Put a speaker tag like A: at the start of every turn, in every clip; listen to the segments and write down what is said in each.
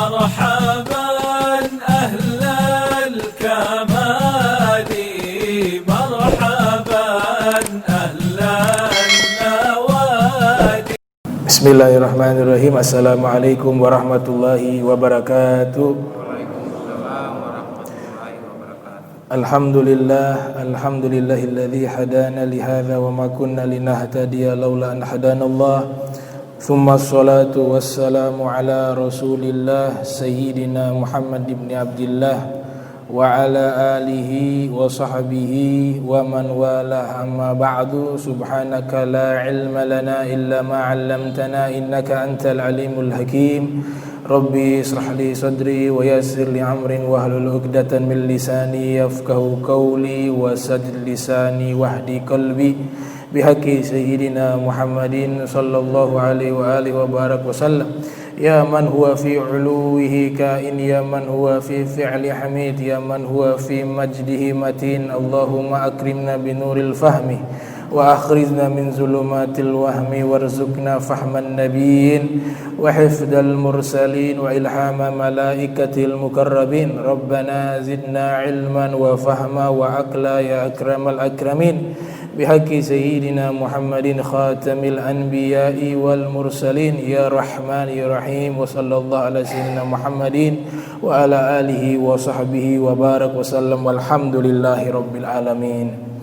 A: مرحبا أهل الكمال مرحبا أهل النوادي.
B: Bismillahirrahmanirrahim. Assalamualaikum warahmatullahi wabarakatuh. Alhamdulillahilladzi hadana li hadza wa ma kunna linahtadiya laula an hadanallah. Tsumma sholatu wassalamu ala Rasulillah sayyidina Muhammad ibn Abdillah wa ala alihi wa sahbihi wa man wala, amma ba'du. Subhanaka la ilma lana illa ma 'allamtana innaka antal alimul hakim. Rabbi israh li sadri wa yassir li amrin wahlul 'uqdatan min lisani yafqahu qawli wa saddid lisani wahdi qalbi bihaqqi sayyidina Muhammadin sallallahu alaihi wa alihi wa barak wa sallam. Ya man huwa fi 'uluwihi kain, ya man huwa fi fi'li hamid, ya man huwa fi majdihi matin. Allahumma akrimna binuril fahmi wa akhrijna min zulumatil wahmi warzuqna fahman nabiyyin wa hifdal mursalin wa ilhama malaikatil mukarrabin. Rabbana zidna ilman wa fahma wa aqla ya akramal akramin bihaqqi sayyidina Muhammadin khatamil anbiya'i wal mursalin. Ya Rahman ya Rahim, wa sallallahu ala sayyidina Muhammadin wa ala alihi wa sahbihi wa barak wa sallam, walhamdulillahi rabbil alamin.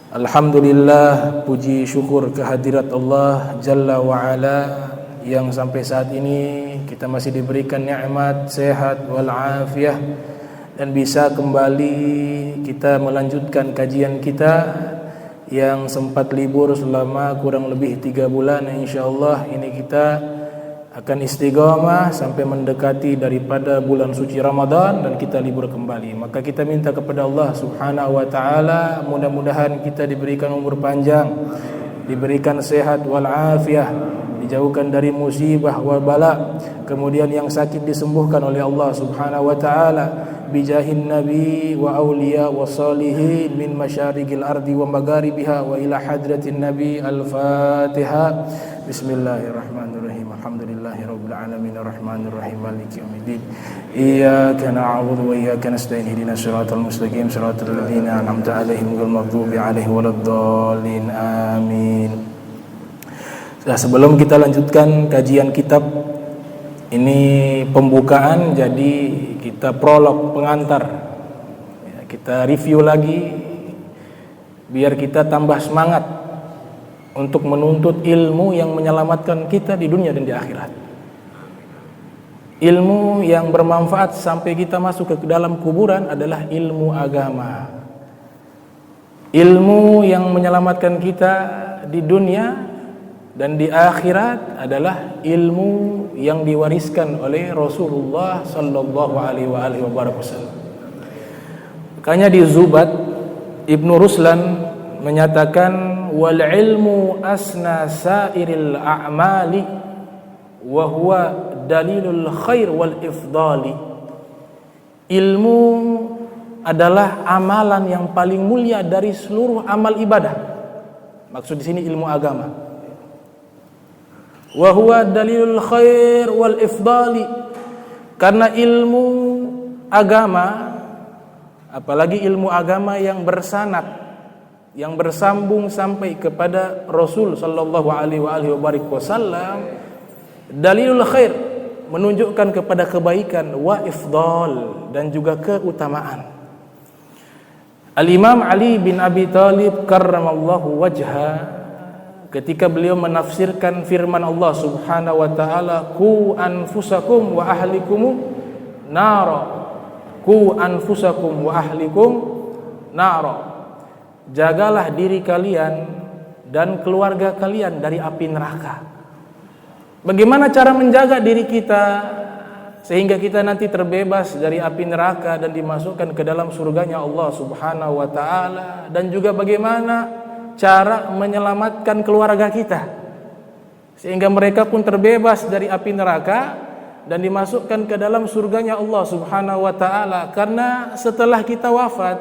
B: Alhamdulillah, puji syukur kehadirat Allah Jalla wa'ala yang sampai saat ini kita masih diberikan nikmat sehat wal afiyah dan bisa kembali kita melanjutkan kajian kita yang sempat libur selama kurang lebih 3 bulan. Insyaallah ini kita akan istiqamah sampai mendekati daripada bulan suci Ramadan dan kita libur kembali. Maka kita minta kepada Allah Subhanahu wa taala, mudah-mudahan kita diberikan umur panjang, diberikan sehat wal afiyah, dijauhkan dari musibah wal bala, kemudian yang sakit disembuhkan oleh Allah Subhanahu wa taala bijahin nabi wa auliya wa salihin min masyariqil ardi wa magharibiha wa ila hadratin nabi. Al-Fatihah. Bismillahirrahmanirrahim. Alhamdulillahirabbil alamin arrahmanir rahim maliki yaumiddin. Iyyaka na'budu wa iyyaka nasta'in ihdinas siratal mustaqim siratal ladzina an'amta 'alaihim ghairil maghdubi 'alaihim waladdallin. Amin. Nah, sebelum kita lanjutkan kajian kitab ini, pembukaan, jadi kita prolog, pengantar ya, kita review lagi biar kita tambah semangat untuk menuntut ilmu yang menyelamatkan kita di dunia dan di akhirat. Ilmu yang bermanfaat sampai kita masuk ke dalam kuburan adalah ilmu agama. Ilmu yang menyelamatkan kita di dunia dan di akhirat adalah ilmu yang diwariskan oleh Rasulullah sallallahu alaihi wasallam. Makanya di Zubat Ibnu Ruslan menyatakan wal ilmu asna sairil a'mali wa huwa dalilul khair wal ifdali. Ilmu adalah amalan yang paling mulia dari seluruh amal ibadah. Maksud di sini ilmu agama. Wa huwa dalilul khair wal ifdali, karena ilmu agama, apalagi ilmu agama yang bersanad, yang bersambung sampai kepada Rasul sallallahu alaihi wasallam, dalilul khair, menunjukkan kepada kebaikan, wa ifdal, dan juga keutamaan. Al-Imam Ali bin Abi Thalib karramallahu wajha, ketika beliau menafsirkan firman Allah Subhanahu wa taala, qu anfusakum wa ahlikum nara, qu anfusakum wa ahlikum nara, jagalah diri kalian dan keluarga kalian dari api neraka. Bagaimana cara menjaga diri kita sehingga kita nanti terbebas dari api neraka dan dimasukkan ke dalam surganya Allah Subhanahu wa taala, dan juga bagaimana cara menyelamatkan keluarga kita sehingga mereka pun terbebas dari api neraka dan dimasukkan ke dalam surganya Allah Subhanahu wa taala. Karena setelah kita wafat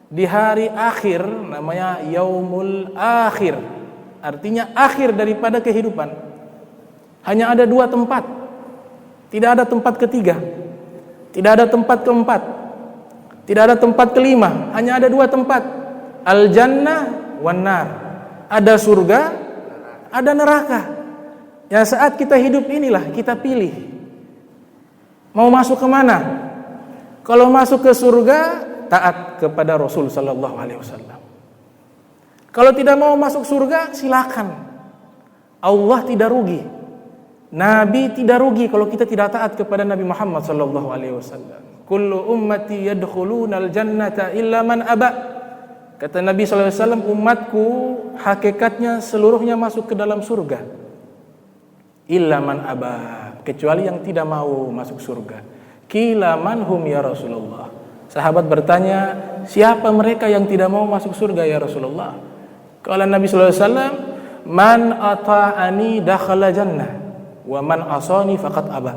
B: di hari akhir, namanya yaumul akhir, artinya akhir daripada kehidupan, hanya ada 2 tempat. Tidak ada tempat ketiga, tidak ada tempat keempat, tidak ada tempat kelima. Hanya ada 2 tempat, al-jannah wan nar. Ada surga, ada neraka. Ya, saat kita hidup inilah kita pilih mau masuk ke mana. Kalau masuk ke surga, taat kepada Rasul sallallahu alaihi wasallam. Kalau tidak mau masuk surga, silakan. Allah tidak rugi, Nabi tidak rugi kalau kita tidak taat kepada Nabi Muhammad sallallahu alaihi wasallam. Kullu ummati yadkhulunal jannata illa man aba. Kata Nabi sallallahu alaihi wasallam, umatku hakikatnya seluruhnya masuk ke dalam surga. Illa man aba, kecuali yang tidak mau masuk surga. Qila man hum ya Rasulullah. Sahabat bertanya, siapa mereka yang tidak mau masuk surga ya Rasulullah? Kala Nabi sallallahu alaihi wasallam, man ata'ani dakhala jannah wa man asani faqad aba.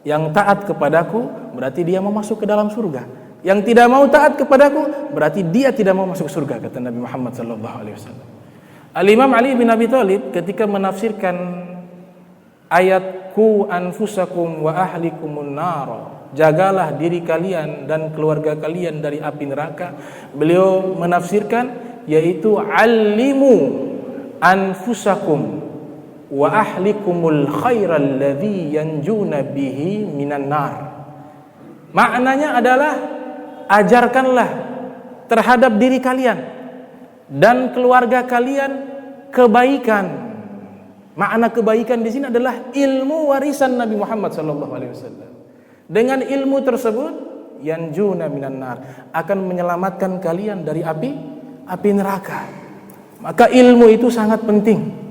B: Yang taat kepadaku berarti dia mau masuk ke dalam surga. Yang tidak mau taat kepadaku berarti dia tidak mau masuk surga, kata Nabi Muhammad sallallahu alaihi wasallam. Al-Imam Ali bin Abi Thalib ketika menafsirkan ayat ku anfusakum wa ahlikumun nar, jagalah diri kalian dan keluarga kalian dari api neraka, beliau menafsirkan yaitu allimu anfusakum wa ahlikumul khairal ladzi yanjuna bihi minan nar. Maknanya adalah ajarkanlah terhadap diri kalian dan keluarga kalian kebaikan. Makna kebaikan di sini adalah ilmu warisan Nabi Muhammad sallallahu alaihi wasallam. Dengan ilmu tersebut yanjuna minan nar, akan menyelamatkan kalian dari api neraka. Maka ilmu itu sangat penting.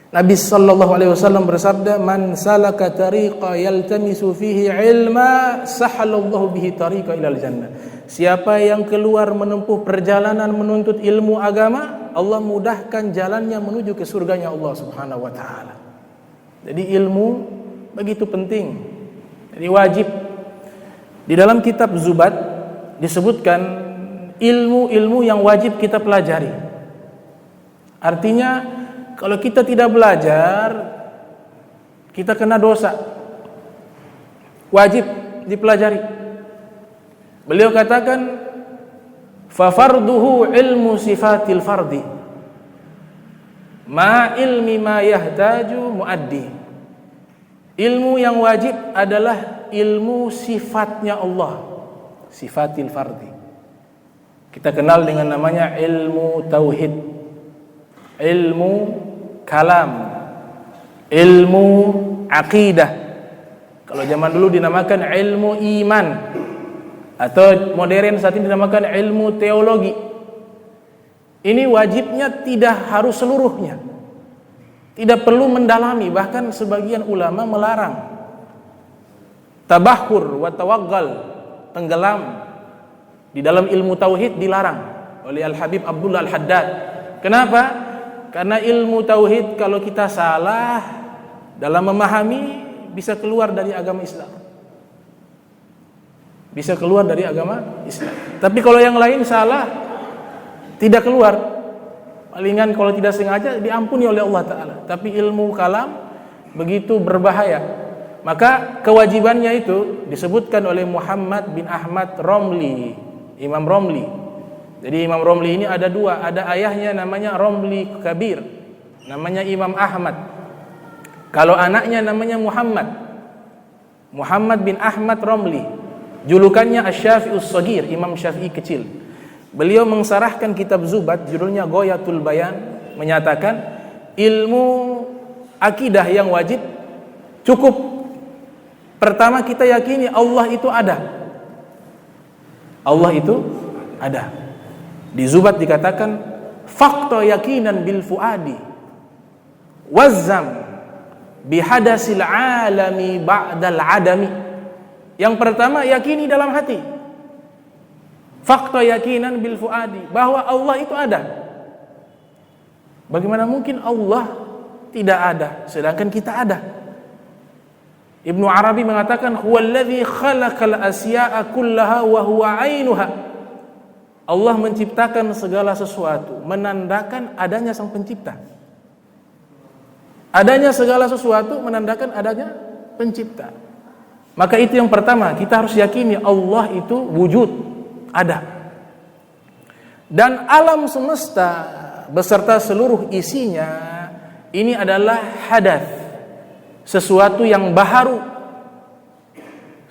B: Nabi sallallahu alaihi wasallam bersabda, "Man salaka tariqa yaltamisu fihi ilma, sahalallahu bihi tariqa ilal jannah." Siapa yang keluar menempuh perjalanan menuntut ilmu agama, Allah mudahkan jalannya menuju ke surganya Allah Subhanahu wa taala. Jadi ilmu begitu penting. Jadi wajib. Di dalam kitab Zubat disebutkan ilmu-ilmu yang wajib kita pelajari. Artinya kalau kita tidak belajar, kita kena dosa. Wajib dipelajari. Beliau katakan, fa farduhu ilmu sifatil fardi, ma ilmi ma yahtaju muaddi. Ilmu yang wajib adalah ilmu sifatnya Allah, sifatil fardi. Kita kenal dengan namanya ilmu tauhid, ilmu kalam, ilmu akidah. Kalau zaman dulu dinamakan ilmu iman, atau modern saat ini dinamakan ilmu teologi. Ini wajibnya tidak harus seluruhnya, tidak perlu mendalami. Bahkan sebagian ulama melarang. Tabahur wa tawaggal, tenggelam di dalam ilmu tauhid dilarang oleh Al-Habib Abdullah Al-Haddad. Kenapa? Karena ilmu tauhid kalau kita salah dalam memahami bisa keluar dari agama Islam. Bisa keluar dari agama Islam. Tapi kalau yang lain salah tidak keluar. Palingan kalau tidak sengaja diampuni oleh Allah Ta'ala. Tapi ilmu kalam begitu berbahaya. Maka kewajibannya itu disebutkan oleh Muhammad bin Ahmad Romli, Imam Romli. Jadi Imam Romli ini ada 2. Ada ayahnya namanya Romli Kabir, namanya Imam Ahmad. Kalau anaknya namanya Muhammad bin Ahmad Romli. Julukannya Asy-Syafi'us Shagir, Imam Syafi'i kecil. Beliau mensarahkan kitab Zubat, judulnya Ghayatul Bayan, menyatakan ilmu akidah yang wajib cukup. Pertama kita yakini Allah itu ada. Allah itu ada. Di Zubat dikatakan fakta yakinan bil fuadi wazzam bihadasil alami ba'dal adami. Yang pertama yakini dalam hati. Fakta yakinan bil fuadi, bahwa Allah itu ada. Bagaimana mungkin Allah tidak ada sedangkan kita ada? Ibnu Arabi mengatakan huwallazi khalaqal asya'a kullaha wa huwa 'ainuha. Allah menciptakan segala sesuatu menandakan adanya sang pencipta. Adanya segala sesuatu menandakan adanya pencipta. Maka itu yang pertama, kita harus yakini Allah itu wujud, ada. Dan alam semesta beserta seluruh isinya ini adalah hadats, sesuatu yang baharu,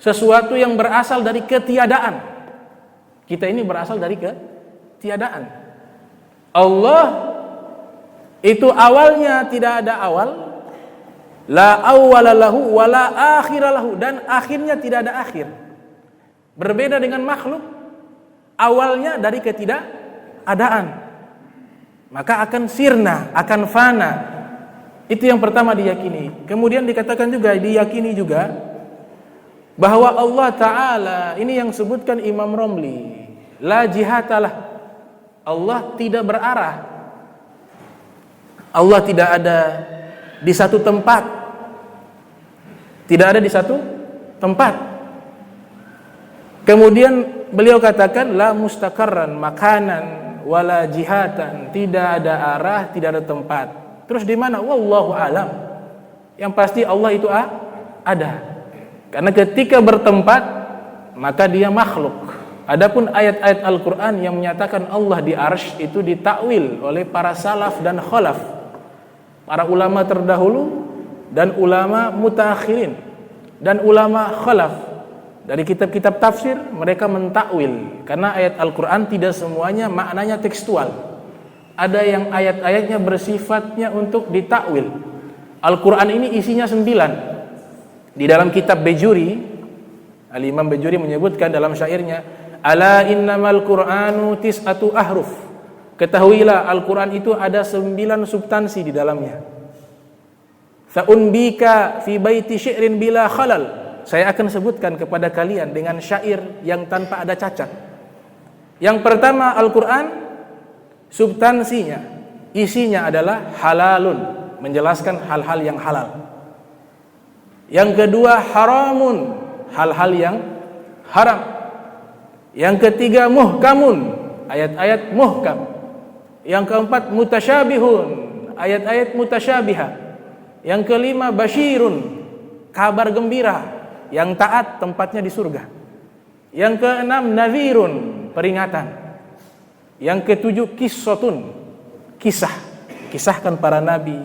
B: sesuatu yang berasal dari ketiadaan. Kita ini berasal dari ketiadaan. Allah itu awalnya tidak ada awal, la awwala lahu wa la akhira lahu, dan akhirnya tidak ada akhir. Berbeda dengan makhluk, awalnya dari ketidakadaan, maka akan sirna, akan fana. Itu yang pertama diyakini. Kemudian dikatakan juga, diyakini juga bahwa Allah Ta'ala, ini yang sebutkan Imam Romli, la jihatalah, Allah tidak berarah, Allah tidak ada di satu tempat, tidak ada di satu tempat. Kemudian beliau katakan la mustaqarran makanan wala jihatan, tidak ada arah, tidak ada tempat. Terus di mana? Wallahu alam. Yang pasti Allah itu ada. Karena ketika bertempat maka dia makhluk. Adapun ayat-ayat Al-Qur'an yang menyatakan Allah di arsy itu ditakwil oleh para salaf dan khalaf, para ulama terdahulu dan ulama mutaakhirin dan ulama khalaf. Dari kitab-kitab tafsir mereka mentakwil, karena ayat Al-Qur'an tidak semuanya maknanya tekstual. Ada yang ayat-ayatnya bersifatnya untuk ditakwil. Al-Qur'an ini isinya 9. Di dalam kitab Bejuri, Al-Imam Bejuri menyebutkan dalam syairnya, ala innamal Qur'anu tis'atu ahruf. Ketahuilah Al-Qur'an itu ada 9 substansi di dalamnya. Sa'unbika fi baiti syi'rin bila khalal. Saya akan sebutkan kepada kalian dengan syair yang tanpa ada cacat. Yang pertama, Al-Qur'an substansinya, isinya adalah halalun, menjelaskan hal-hal yang halal. Yang kedua, haramun, hal-hal yang haram. Yang ketiga, muhkamun, ayat-ayat muhkam. Yang keempat, mutasyabihun, ayat-ayat mutasyabiha. Yang kelima, basyirun, kabar gembira, yang taat tempatnya di surga. Yang keenam, nadhirun, peringatan. Yang ketujuh, qissatun, kisah, kisahkan para nabi,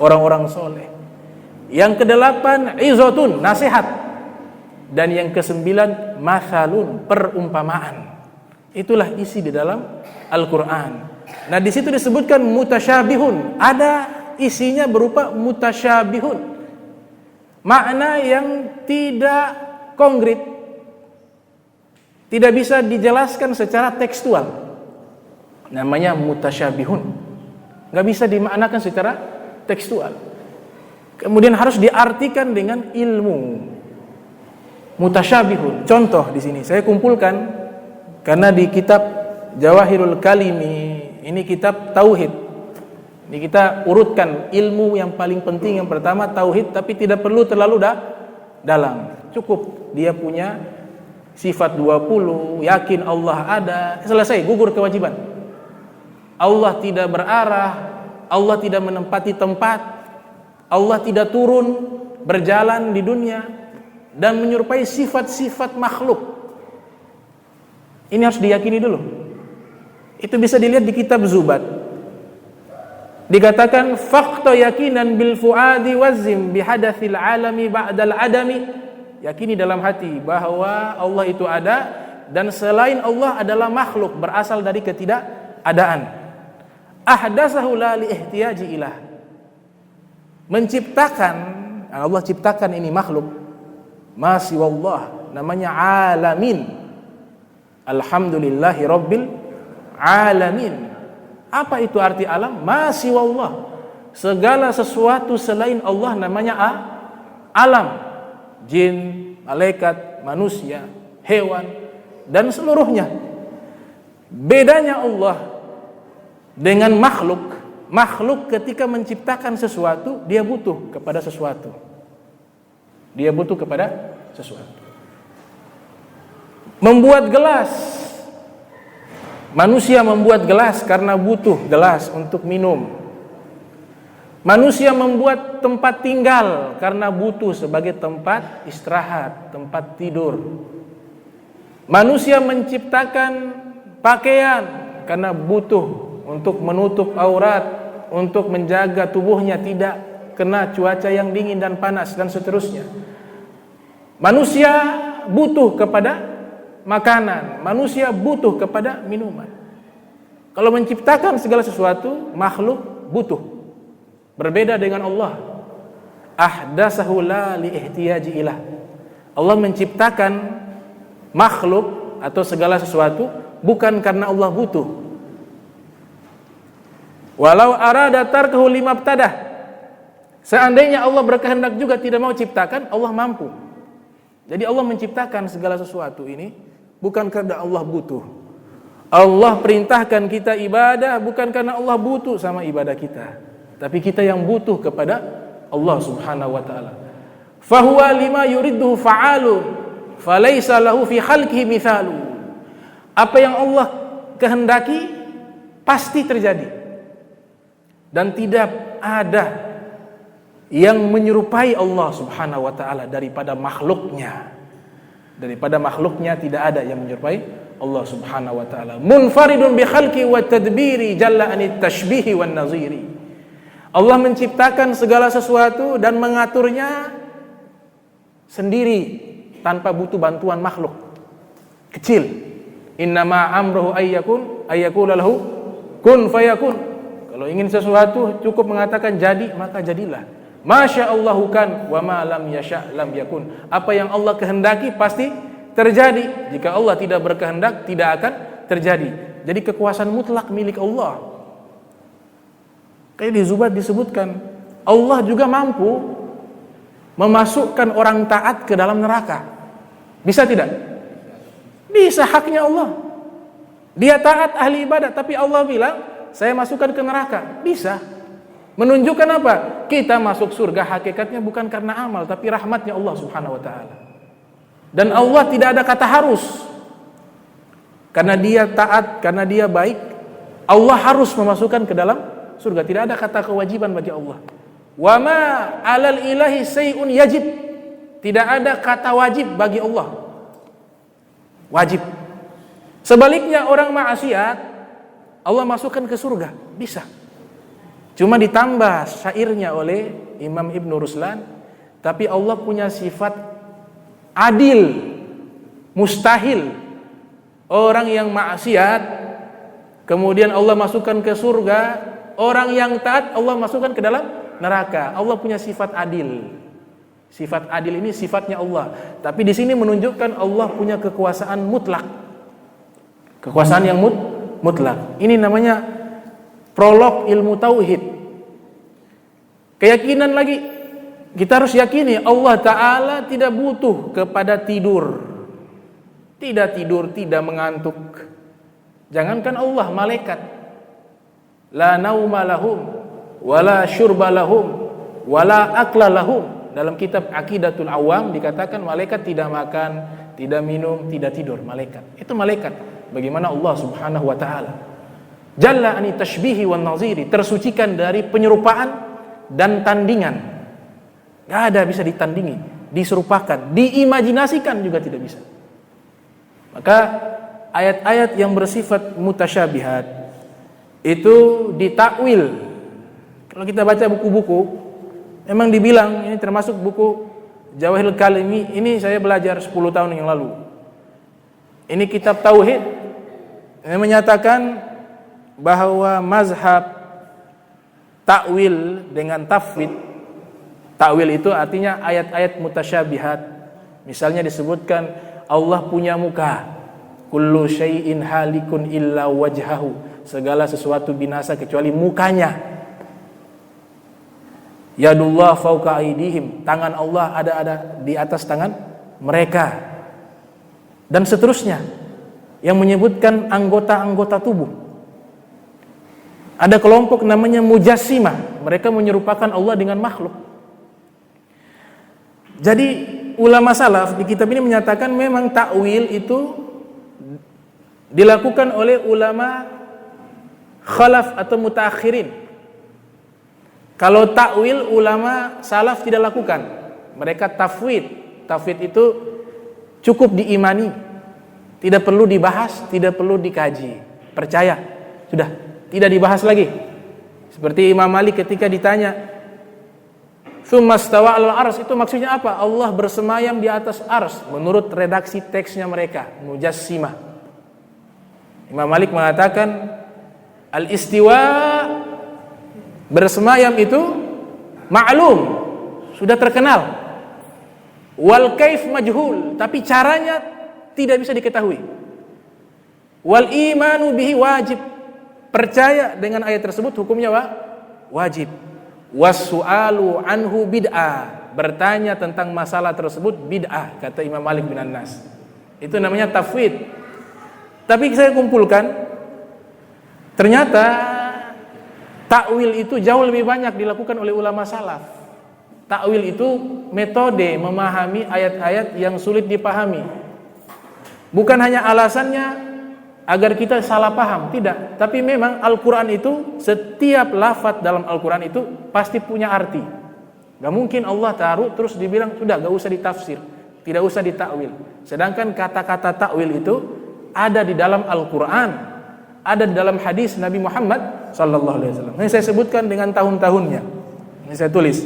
B: orang-orang soleh. Yang kedelapan, izatun, nasihat. Dan yang kesembilan, mathalun, perumpamaan. Itulah isi di dalam Al-Quran. Nah, di situ disebutkan mutasyabihun, ada isinya berupa mutasyabihun, makna yang tidak konkret, tidak bisa dijelaskan secara tekstual. Namanya mutasyabihun, nggak bisa dimaknakan secara tekstual. Kemudian harus diartikan dengan ilmu. Mutasyabihun. Contoh di sini saya kumpulkan karena di kitab Jawahirul Kalimi, ini kitab tauhid. Ini kita urutkan ilmu yang paling penting. Yang pertama tauhid, tapi tidak perlu terlalu dalam. Cukup dia punya sifat 20, yakin Allah ada, selesai, gugur kewajiban. Allah tidak berarah, Allah tidak menempati tempat, Allah tidak turun berjalan di dunia dan menyerupai sifat-sifat makhluk. Ini harus diyakini dulu. Itu bisa dilihat di kitab Zubat. Dikatakan faqta yakinan bil fuadi wazim bihadatsil alami ba'dal adami. Yakini dalam hati bahwa Allah itu ada dan selain Allah adalah makhluk berasal dari ketidakadaan. Ahdatsahu la li ihtiyaji ilah. Menciptakan, Allah ciptakan ini makhluk. Masih wallah, namanya alamin. Alhamdulillahi rabbil alamin. Apa itu arti alam? Masih wallah, segala sesuatu selain Allah namanya alam. Jin, malaikat, manusia, hewan, dan seluruhnya. Bedanya Allah dengan makhluk, makhluk ketika menciptakan sesuatu, dia butuh kepada sesuatu. Dia butuh kepada sesuatu. Membuat gelas, manusia membuat gelas karena butuh gelas untuk minum. Manusia membuat tempat tinggal karena butuh sebagai tempat istirahat, tempat tidur. Manusia menciptakan pakaian karena butuh untuk menutup aurat, untuk menjaga tubuhnya tidak kena cuaca yang dingin dan panas dan seterusnya. Manusia butuh kepada makanan, manusia butuh kepada minuman. Kalau menciptakan segala sesuatu, makhluk butuh. Berbeda dengan Allah. Ahdatsahu la li ihtiyaji ilah. Allah menciptakan makhluk atau segala sesuatu bukan karena Allah butuh. Walau arada tarkahu limabtadah. Seandainya Allah berkehendak juga tidak mau ciptakan, Allah mampu. Jadi Allah menciptakan segala sesuatu ini bukan karena Allah butuh. Allah perintahkan kita ibadah bukan karena Allah butuh sama ibadah kita, tapi kita yang butuh kepada Allah Subhanahu wa taala. Fahuwa lima yuridduhu fa'alun. Falaisa lahu fi khalqihi mithalu. Apa yang Allah kehendaki pasti terjadi. Dan tidak ada yang menyerupai Allah Subhanahu wa taala daripada makhluknya. Daripada makhluknya tidak ada yang menyerupai Allah Subhanahu wa taala. Munfaridun bi khalqi wa tadbiri jalla anit tashbihi wan naziri. Allah menciptakan segala sesuatu dan mengaturnya sendiri tanpa butuh bantuan makhluk kecil. Innama amruhu ayyakula lahu kun fayakun. Kalau ingin sesuatu cukup mengatakan jadi, maka jadilah. Masya Allahu kan wa ma lam yasha lam yakun. Apa yang Allah kehendaki pasti terjadi. Jika Allah tidak berkehendak, tidak akan terjadi. Jadi kekuasaan mutlak milik Allah. Kayak di Zubat disebutkan, Allah juga mampu memasukkan orang taat ke dalam neraka. Bisa tidak? Bisa, haknya Allah. Dia taat ahli ibadah, tapi Allah bilang, saya masukkan ke neraka. Bisa. Menunjukkan apa? Kita masuk surga hakikatnya bukan karena amal, tapi rahmatnya Allah Subhanahu wa taala. Dan Allah tidak ada kata harus. Karena dia taat, karena dia baik, Allah harus memasukkan ke dalam surga. Tidak ada kata kewajiban bagi Allah. Wa ma 'alal ilahi syai'un yajib. Tidak ada kata wajib bagi Allah. Wajib. Sebaliknya orang maksiat Allah masukkan ke surga, bisa. Cuma ditambah syairnya oleh Imam Ibn Ruslan, tapi Allah punya sifat adil. Mustahil orang yang maksiat kemudian Allah masukkan ke surga, orang yang taat Allah masukkan ke dalam neraka. Allah punya sifat adil. Sifat adil ini sifatnya Allah. Tapi di sini menunjukkan Allah punya kekuasaan mutlak. Kekuasaan yang mutlak. Ini namanya prolog ilmu tauhid. Keyakinan lagi, kita harus yakini Allah Ta'ala tidak butuh kepada tidur. Tidak tidur, tidak mengantuk. Jangankan Allah, malaikat. La nauma lahum wala syurba lahum wala akla lahum. Dalam kitab Aqidatul Awam dikatakan malaikat tidak makan, tidak minum, tidak tidur. Malaikat, itu malaikat. Bagaimana Allah Subhanahu wa taala? Jalla ani tashbihi wan naziri, tersucikan dari penyerupaan dan tandingan. Enggak ada bisa ditandingi, diserupakan, diimajinasikan juga tidak bisa. Maka ayat-ayat yang bersifat mutasyabihat itu ditakwil. Kalau kita baca buku-buku, memang dibilang ini termasuk buku Jawahirul Kalimi, ini saya belajar 10 tahun yang lalu. Ini kitab tauhid yang menyatakan bahwa mazhab takwil dengan tafwid. Takwil itu artinya ayat-ayat mutasyabihat. Misalnya disebutkan Allah punya muka. Kullu syai'in halikun illa wajhahu. Segala sesuatu binasa kecuali mukanya. Yadullah fauqa aidihim. Tangan Allah ada di atas tangan mereka. Dan seterusnya yang menyebutkan anggota-anggota tubuh. Ada kelompok namanya mujassimah, mereka menyerupakan Allah dengan makhluk. Jadi ulama salaf di kitab ini menyatakan memang takwil itu dilakukan oleh ulama khalaf atau mutaakhirin. Kalau takwil ulama salaf tidak lakukan. Mereka tafwid. Tafwid itu cukup diimani, tidak perlu dibahas, tidak perlu dikaji. Percaya, sudah, tidak dibahas lagi. Seperti Imam Malik ketika ditanya, "Tsumma stawa 'alal arsy", itu maksudnya apa? Allah bersemayam di atas arsy. Menurut redaksi teksnya mereka, mujassimah. Imam Malik mengatakan, al-istiwa, bersemayam itu ma'lum, sudah terkenal. Wal kaif majhul, tapi caranya tidak bisa diketahui. Wal imanu bihi wajib, percaya dengan ayat tersebut hukumnya wajib. Was-su'alu anhu bid'ah, bertanya tentang masalah tersebut bid'ah, kata Imam Malik bin Anas. Itu namanya tafwid. Tapi saya kumpulkan, ternyata takwil itu jauh lebih banyak dilakukan oleh ulama salaf. Takwil itu metode memahami ayat-ayat yang sulit dipahami. Bukan hanya alasannya agar kita salah paham, tidak. Tapi memang Al-Quran itu, setiap lafaz dalam Al-Quran itu pasti punya arti. Gak mungkin Allah taruh terus dibilang, sudah gak usah ditafsir, tidak usah ditakwil. Sedangkan kata-kata takwil itu ada di dalam Al-Quran, ada di dalam hadis Nabi Muhammad sallallahu alaihi wasallam. Ini saya sebutkan dengan tahun-tahunnya. Ini saya tulis.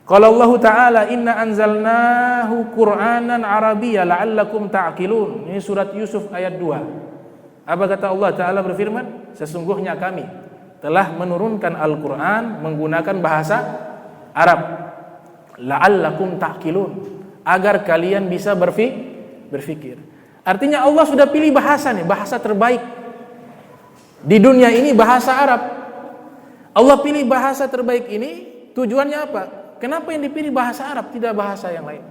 B: Qala Allah Ta'ala, "Inna anzalnahu Qur'anan Arabiyya la'allakum ta'qilun." Ini surat Yusuf ayat 2. Apa kata Allah Ta'ala berfirman? Sesungguhnya kami telah menurunkan Al-Quran menggunakan bahasa Arab. La'allakum ta'qilun, agar kalian bisa berfikir. Artinya Allah sudah pilih bahasa nih, bahasa terbaik di dunia ini, bahasa Arab. Allah pilih bahasa terbaik ini, tujuannya apa? Kenapa yang dipilih bahasa Arab, tidak bahasa yang lain?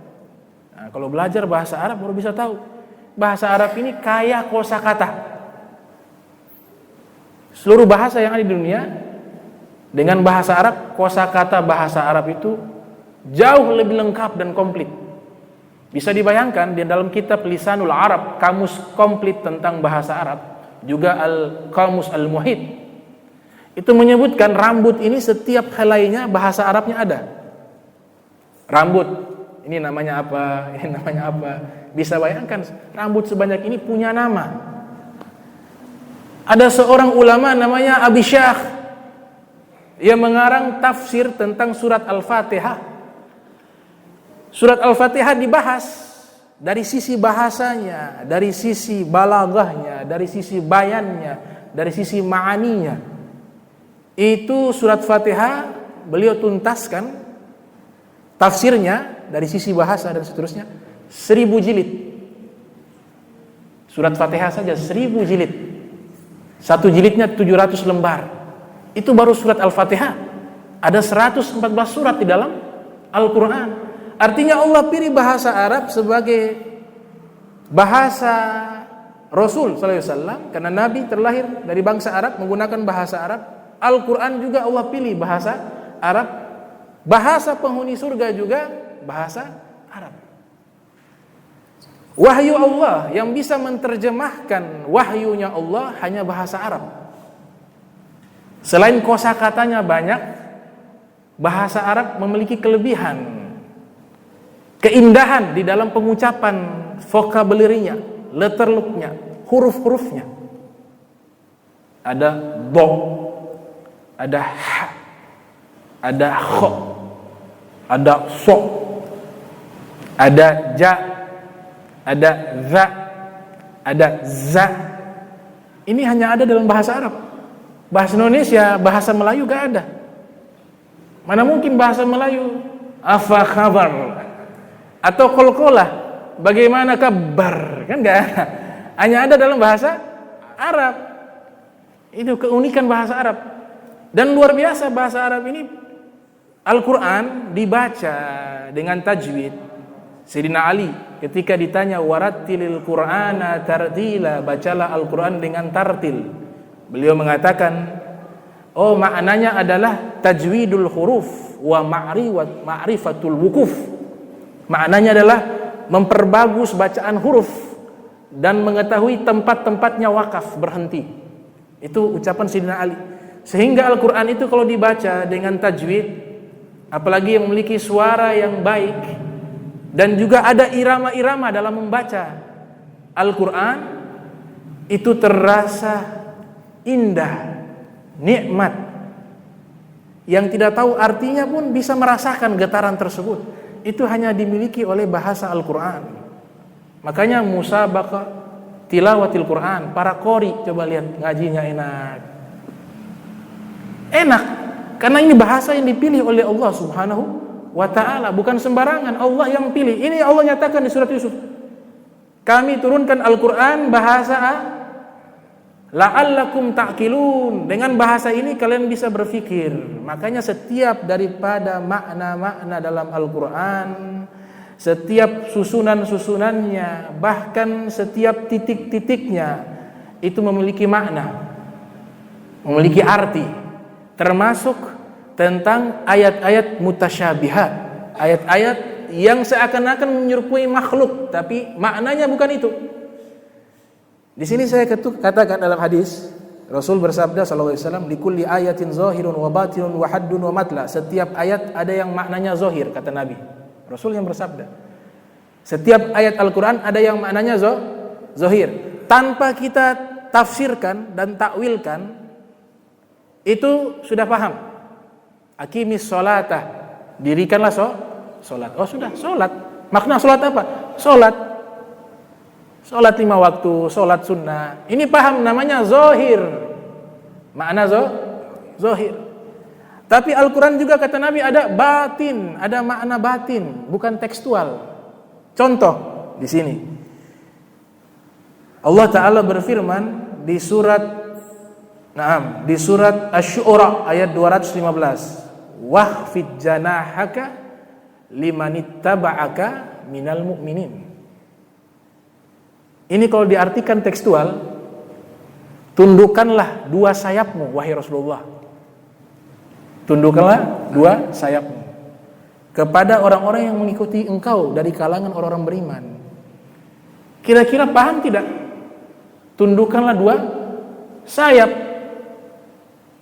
B: Nah, kalau belajar bahasa Arab baru bisa tahu. Bahasa Arab ini kaya kosakata. Seluruh bahasa yang ada di dunia dengan bahasa Arab, kosakata bahasa Arab itu jauh lebih lengkap dan komplit. Bisa dibayangkan di dalam kitab Lisanul Arab, kamus komplit tentang bahasa Arab, juga Al-Qamus Al-Muhit, itu menyebutkan rambut ini setiap helainya bahasa Arabnya ada. Rambut, ini namanya apa, ini namanya apa. Bisa bayangkan rambut sebanyak ini punya nama. Ada seorang ulama namanya Abi Syakh, ia mengarang tafsir tentang surat Al-Fatihah. Surat Al-Fatihah dibahas dari sisi bahasanya, dari sisi balaghahnya, dari sisi bayannya, dari sisi ma'aninya. Itu surat Fatihah beliau tuntaskan tafsirnya dari sisi bahasa dan seterusnya 1000 jilid. Surat Fatihah saja 1000 jilid. Satu jilidnya 700 lembar. Itu baru surat Al-Fatihah. Ada 114 surat di dalam Al-Quran. Artinya Allah pilih bahasa Arab sebagai bahasa Rasul sallallahu alaihi wasallam, karena Nabi terlahir dari bangsa Arab menggunakan bahasa Arab. Al-Quran juga Allah pilih bahasa Arab. Bahasa penghuni surga juga bahasa Arab. Wahyu Allah yang bisa menerjemahkan wahyunya Allah hanya bahasa Arab. Selain kosakatanya banyak, bahasa Arab memiliki kelebihan, keindahan di dalam pengucapan vocabulary-nya, letterlock-nya, huruf-hurufnya. Ada do, ada ha, ada kho, ada so, ada ja, ada za, ada za. Ini hanya ada dalam bahasa Arab. Bahasa Indonesia, bahasa Melayu gak ada. Mana mungkin bahasa Melayu apa kabar atau kol-kolah, bagaimana kabar, kan gak ada. Hanya ada dalam bahasa Arab. Itu keunikan bahasa Arab. Dan luar biasa bahasa Arab ini, Al-Quran dibaca dengan tajwid. Sayyidina Ali ketika ditanya warattilil Qur'ana tartila, bacalah Al-Quran dengan tartil, beliau mengatakan, oh maknanya adalah tajwidul huruf wa ma'rifatul wukuf. Maknanya adalah memperbagus bacaan huruf dan mengetahui tempat-tempatnya wakaf, berhenti. Itu ucapan Sayyidina Ali. Sehingga Al-Quran itu kalau dibaca dengan tajwid, apalagi yang memiliki suara yang baik, dan juga ada irama-irama dalam membaca Al-Quran, itu terasa indah, nikmat. Yang tidak tahu artinya pun bisa merasakan getaran tersebut. Itu hanya dimiliki oleh bahasa Al-Quran. Makanya musabaqah tilawatil Quran, para qori, coba lihat ngajinya enak, karena ini bahasa yang dipilih oleh Allah Subhanahu wa ta'ala, bukan sembarangan. Allah yang pilih. Ini Allah nyatakan di surat Yusuf, kami turunkan Al-Quran bahasa la'allakum ta'qilun, dengan bahasa ini kalian bisa berfikir. Makanya setiap daripada makna-makna dalam Al-Quran, setiap susunan-susunannya, bahkan setiap titik-titiknya itu memiliki makna, memiliki arti. Termasuk tentang ayat-ayat mutasyabihat, ayat-ayat yang seakan-akan menyerupai makhluk, tapi maknanya bukan itu. Di sini saya katakan dalam hadis, Rasul bersabda sallallahu alaihi wasallam, likulli ayatin zahirun wa batinun wa haddun wa matla. Setiap ayat ada yang maknanya zahir, kata Nabi. Rasul yang bersabda. Setiap ayat Al-Quran ada yang maknanya zahir. Tanpa kita tafsirkan dan takwilkan, itu sudah paham. Aqimis sholatah, dirikanlah sholat. Oh sudah, sholat. Makna sholat apa? Sholat 5 waktu, sholat sunnah. Ini paham, namanya zahir. Makna zahir. Tapi Al-Quran juga kata Nabi ada batin, ada makna batin, bukan tekstual. Contoh di sini, Allah Ta'ala berfirman di surat Asy-Syu'ara ayat 215, wahfid janahaka limanittaba'aka minal mu'minin. Ini kalau diartikan tekstual, tundukkanlah 2 sayapmu wahai Rasulullah. Tundukkanlah 2 sayapmu kepada orang-orang yang mengikuti engkau dari kalangan orang-orang beriman. Kira-kira paham tidak? Tundukkanlah 2 sayap.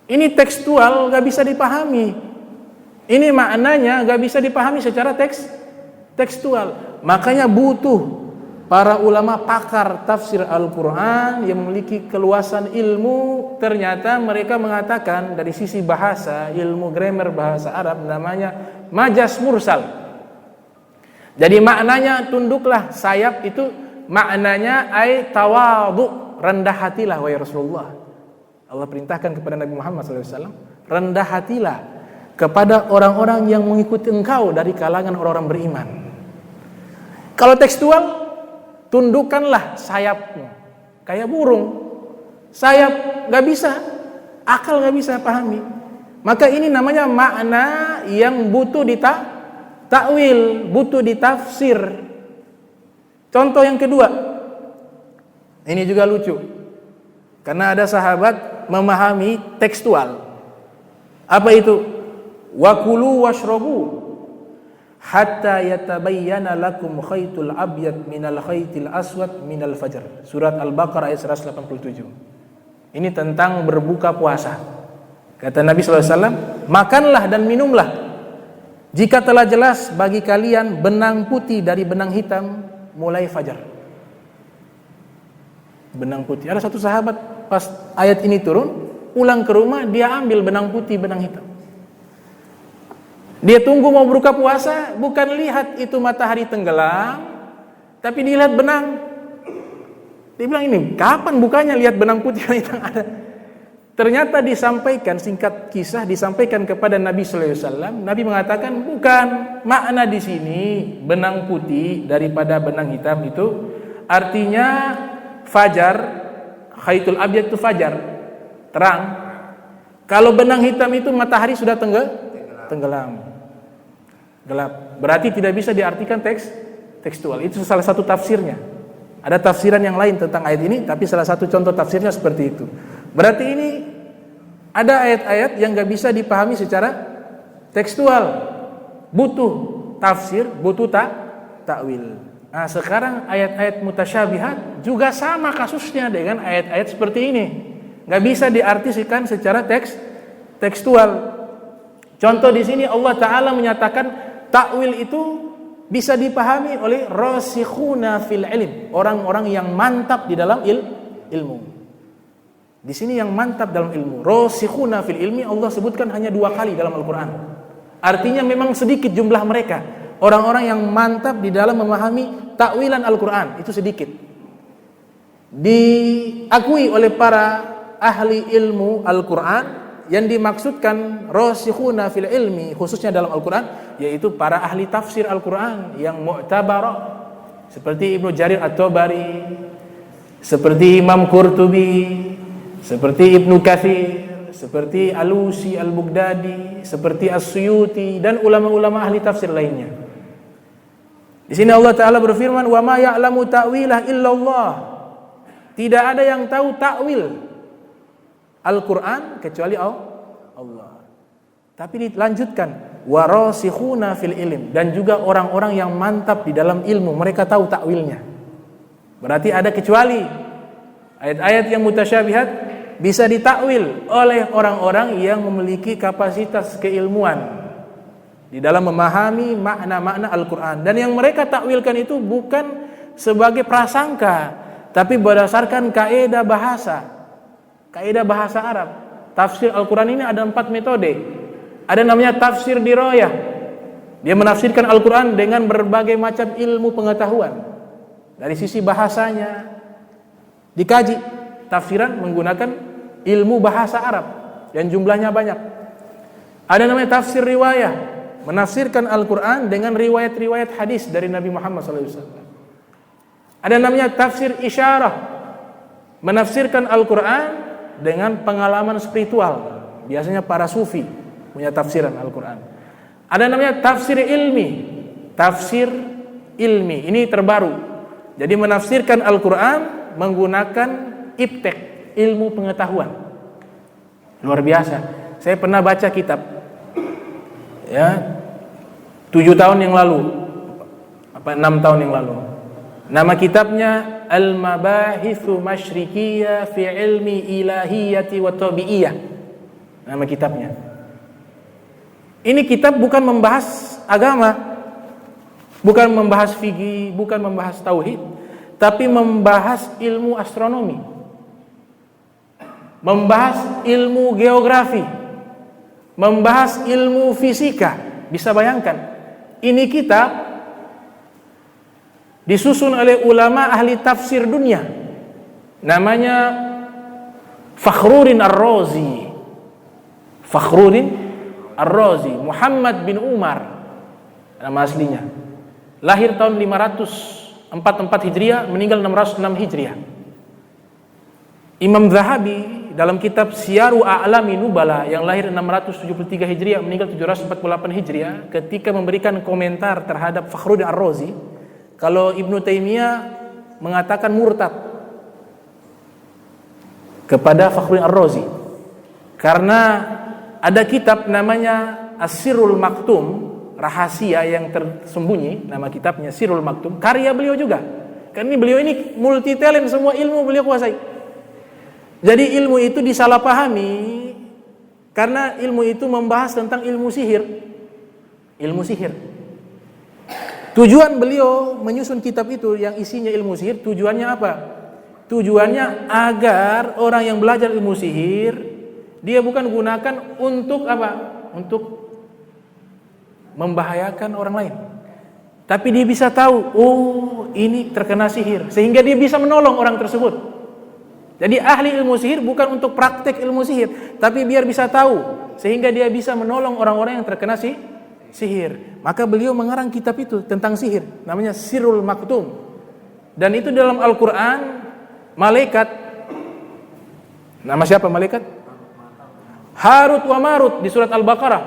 B: Ini tekstual, gak bisa dipahami. Ini maknanya gak bisa dipahami secara tekstual. Makanya butuh para ulama pakar tafsir Al-Quran yang memiliki keluasan ilmu. Ternyata mereka mengatakan dari sisi bahasa, ilmu grammar bahasa Arab, namanya majaz mursal. Jadi maknanya tunduklah sayap itu maknanya ay tawadhu, rendah hatilah wahai Rasulullah. Allah perintahkan kepada Nabi Muhammad SAW, rendah hatilah kepada orang-orang yang mengikuti engkau dari kalangan orang-orang beriman. Kalau tekstual, tundukkanlah sayapmu, kayak burung. Sayap gak bisa, akal gak bisa pahami. Maka ini namanya makna yang butuh ditakwil, butuh ditafsir. Contoh yang kedua, ini juga lucu, karena ada sahabat memahami tekstual. Apa itu? Wa kulu washrabu hatta yatabayyana lakum khaytul abyad minal khaytil aswad minal fajr. Surat Al-Baqarah ayat 187. Ini tentang berbuka puasa. Kata Nabi SAW, makanlah dan minumlah jika telah jelas bagi kalian benang putih dari benang hitam mulai fajar. Benang putih. Ada satu sahabat pas ayat ini turun, pulang ke rumah dia ambil benang putih, benang hitam. Dia tunggu mau berbuka puasa, bukan lihat itu matahari tenggelam, tapi dilihat benang. Dia bilang, ini kapan bukanya lihat benang putih dan hitam ada? Ternyata disampaikan, singkat kisah, disampaikan kepada Nabi sallallahu alaihi wasallam. Nabi mengatakan, bukan, makna di sini benang putih daripada benang hitam itu artinya fajar, khaytul abyad itu fajar, terang. Kalau benang hitam itu matahari sudah tenggelam, gelap. Berarti tidak bisa diartikan tekstual. Itu salah satu tafsirnya. Ada tafsiran yang lain tentang ayat ini, tapi salah satu contoh tafsirnya seperti itu. Berarti ini ada ayat-ayat yang gak bisa dipahami secara tekstual, butuh tafsir, butuh takwil. Nah sekarang ayat-ayat mutasyabihat juga sama kasusnya dengan ayat-ayat seperti ini, gak bisa diartikan secara tekstual. Contoh di sini Allah Ta'ala menyatakan takwil itu bisa dipahami oleh rasikhuna fil ilm, orang-orang yang mantap di dalam ilmu. Di sini yang mantap dalam ilmu, rasikhuna fil ilmi, Allah sebutkan hanya 2 kali dalam Al-Quran. Artinya memang sedikit jumlah mereka, orang-orang yang mantap di dalam memahami takwilan Al-Quran, itu sedikit. Diakui oleh para ahli ilmu Al-Quran, yang dimaksudkan rasikhuna fil ilmi khususnya dalam Al-Quran yaitu para ahli tafsir Al-Quran yang mu'tabarah, seperti Ibnu Jarir At-Tabari, seperti Imam Qurtubi, seperti Ibnu Katsir, seperti Alusi Al-Baghdadi, seperti As-Suyuti dan ulama-ulama ahli tafsir lainnya. Di sini Allah Ta'ala berfirman, wa ma ya'lamu ta'wilah illallah. Tidak ada yang tahu takwil Al-Quran kecuali Allah. Tapi dilanjutkan, warasikhuna fil ilm, dan juga orang-orang yang mantap di dalam ilmu, mereka tahu takwilnya. Berarti ada kecuali. Ayat-ayat yang mutasyabihat bisa ditakwil oleh orang-orang yang memiliki kapasitas keilmuan di dalam memahami makna-makna Al-Quran. Dan yang mereka takwilkan itu bukan sebagai prasangka, tapi berdasarkan kaidah bahasa. Kaidah bahasa Arab. Tafsir Al-Quran ini ada 4 metode. Ada namanya tafsir dirayah. Dia menafsirkan Al-Quran dengan berbagai macam ilmu pengetahuan. Dari sisi bahasanya dikaji. Tafsiran menggunakan ilmu bahasa Arab yang jumlahnya banyak. Ada namanya tafsir riwayah, menafsirkan Al-Quran dengan riwayat-riwayat hadis dari Nabi Muhammad SAW. Ada namanya tafsir isyarah, menafsirkan Al-Quran dengan pengalaman spiritual. Biasanya para sufi punya tafsiran Al-Quran. Ada namanya tafsir ilmi. Tafsir ilmi, ini terbaru. Jadi menafsirkan Al-Quran menggunakan iptek, ilmu pengetahuan. Luar biasa. Saya pernah baca kitab 7 tahun yang lalu, 6 tahun yang lalu. Nama kitabnya Al-Mabahithu Masyrikiyah fi Ilmi Ilahiyati wa Tabi'iyah. Nama kitabnya. Ini kitab bukan membahas agama, bukan membahas fikih, bukan membahas tauhid, tapi membahas ilmu astronomi, membahas ilmu geografi, membahas ilmu fisika. Bisa bayangkan, ini kitab disusun oleh ulama ahli tafsir dunia, namanya Fakhruddin Ar-Razi. Fakhruddin Ar-Razi, Muhammad bin Umar nama aslinya. Lahir tahun 544 Hijriah, meninggal 606 Hijriah. Imam Zahabi dalam kitab Syiaru A'lami Nubala yang lahir 673 Hijriah, meninggal 748 Hijriah, ketika memberikan komentar terhadap Fakhruddin Ar-Razi, kalau Ibnu Taimiyah mengatakan murtad kepada Fakhruddin Ar-Razi karena ada kitab namanya As-Sirrul Maktum, rahasia yang tersembunyi, nama kitabnya Sirrul Maktum, karya beliau juga. Karena beliau ini multi talent, semua ilmu beliau kuasai. Jadi ilmu itu disalahpahami karena ilmu itu membahas tentang ilmu sihir. Ilmu sihir. Tujuan beliau menyusun kitab itu yang isinya ilmu sihir, tujuannya apa? Tujuannya agar orang yang belajar ilmu sihir, dia bukan gunakan untuk apa? Untuk membahayakan orang lain. Tapi dia bisa tahu, oh ini terkena sihir, sehingga dia bisa menolong orang tersebut. Jadi ahli ilmu sihir bukan untuk praktek ilmu sihir, tapi biar bisa tahu, sehingga dia bisa menolong orang-orang yang terkena sihir. Maka beliau mengarang kitab itu tentang sihir, namanya Sirrul Maktum. Dan itu dalam Al-Quran, malaikat, nama siapa malaikat? Harut wa Marut di surat Al-Baqarah,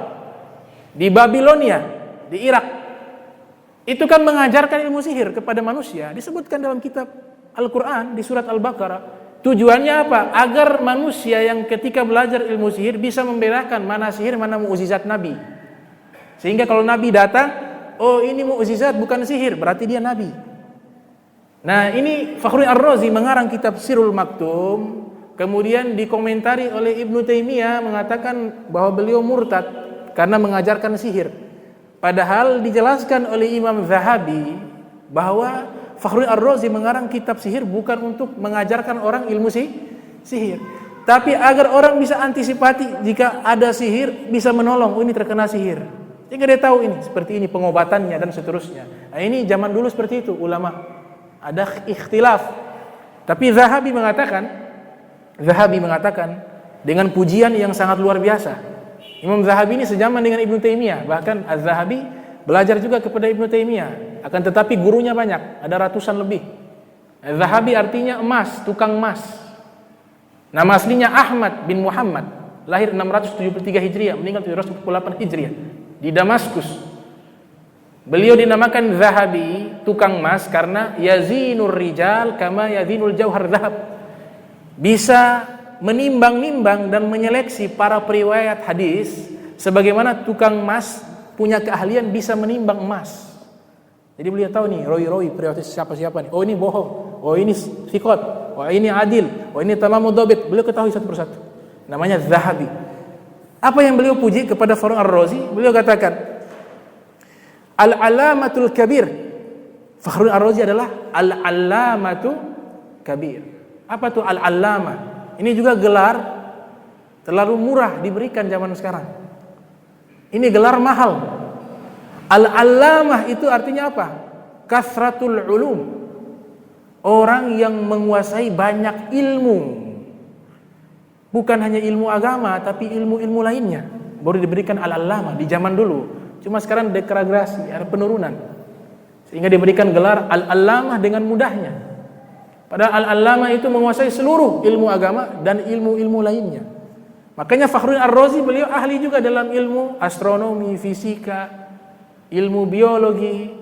B: di Babilonia, di Irak. Itu kan mengajarkan ilmu sihir kepada manusia, disebutkan dalam kitab Al-Quran di surat Al-Baqarah. Tujuannya apa? Agar manusia yang ketika belajar ilmu sihir bisa membedakan mana sihir, mana mukjizat Nabi. Sehingga kalau Nabi datang, oh ini mukjizat bukan sihir, berarti dia Nabi. Nah ini Fakhruddin Ar-Razi mengarang kitab Sirrul Maktum kemudian dikomentari oleh Ibnu Taimiyah mengatakan bahwa beliau murtad karena mengajarkan sihir. Padahal dijelaskan oleh Imam Zahabi bahwa Fakhruddin Ar-Razi mengarang kitab sihir bukan untuk mengajarkan orang ilmu sihir, tapi agar orang bisa antisipasi jika ada sihir, bisa menolong. Oh, ini terkena sihir, sehingga dia tahu ini seperti ini pengobatannya dan seterusnya. Nah, ini zaman dulu seperti itu, ulama ada ikhtilaf. Tapi Zahabi mengatakan dengan pujian yang sangat luar biasa. Imam Zahabi ini sejaman dengan Ibnu Taimiyah, bahkan Az-Zahabi belajar juga kepada Ibnu Taimiyah, akan tetapi gurunya banyak, ada ratusan lebih. Az-Zahabi artinya emas, tukang emas. Nama aslinya Ahmad bin Muhammad, lahir 673 Hijriah, meninggal 748 Hijriah di Damaskus. Beliau dinamakan Zahabi, tukang emas, karena yazinur rijal kama yazinul jauhar zahab. Bisa menimbang-nimbang dan menyeleksi para periwayat hadis sebagaimana tukang emas punya keahlian bisa menimbang emas. Jadi beliau tahu nih rawi-rawi periwayat siapa-siapa nih. Oh, ini bohong, oh ini thiqat, oh ini adil, oh ini tamamud dhabit. Beliau ketahui satu persatu. Namanya Zahabi. Apa yang beliau puji kepada Fakhruddin Ar-Razi? Beliau katakan Al-Alamatul Kabir. Fakhruddin Ar-Razi adalah Al-Alamatul Kabir. Apa tuh Al-Alama? Ini juga gelar terlalu murah diberikan zaman sekarang. Ini gelar mahal. Al-Allamah itu artinya apa? Kasratul ulum. Orang yang menguasai banyak ilmu. Bukan hanya ilmu agama, tapi ilmu-ilmu lainnya. Baru diberikan Al-Allamah di zaman dulu. Cuma sekarang degradasi, ada penurunan. Sehingga diberikan gelar Al-Allamah dengan mudahnya. Padahal Al-Allamah itu menguasai seluruh ilmu agama dan ilmu-ilmu lainnya. Makanya Fakhruddin Ar-Razi beliau ahli juga dalam ilmu astronomi, fisika, ilmu biologi,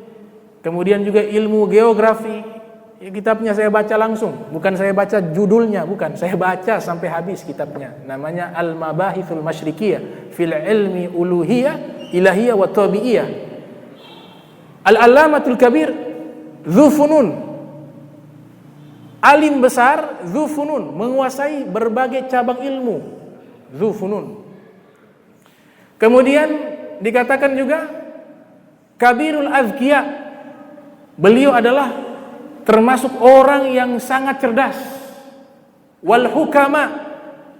B: kemudian juga ilmu geografi. Ya, kitabnya saya baca langsung, bukan saya baca judulnya, bukan. Saya baca sampai habis kitabnya. Namanya Al-Mabahithul Masyriqiyah fil ilmi uluhiyah, ilahiyah wa tabi'iyah. Al-Allamatul Kabir dzu funun. Alim besar, dzu funun, menguasai berbagai cabang ilmu. Dzu funun. Kemudian dikatakan juga Kabirul Azkiya. Beliau adalah termasuk orang yang sangat cerdas. Wal hukama,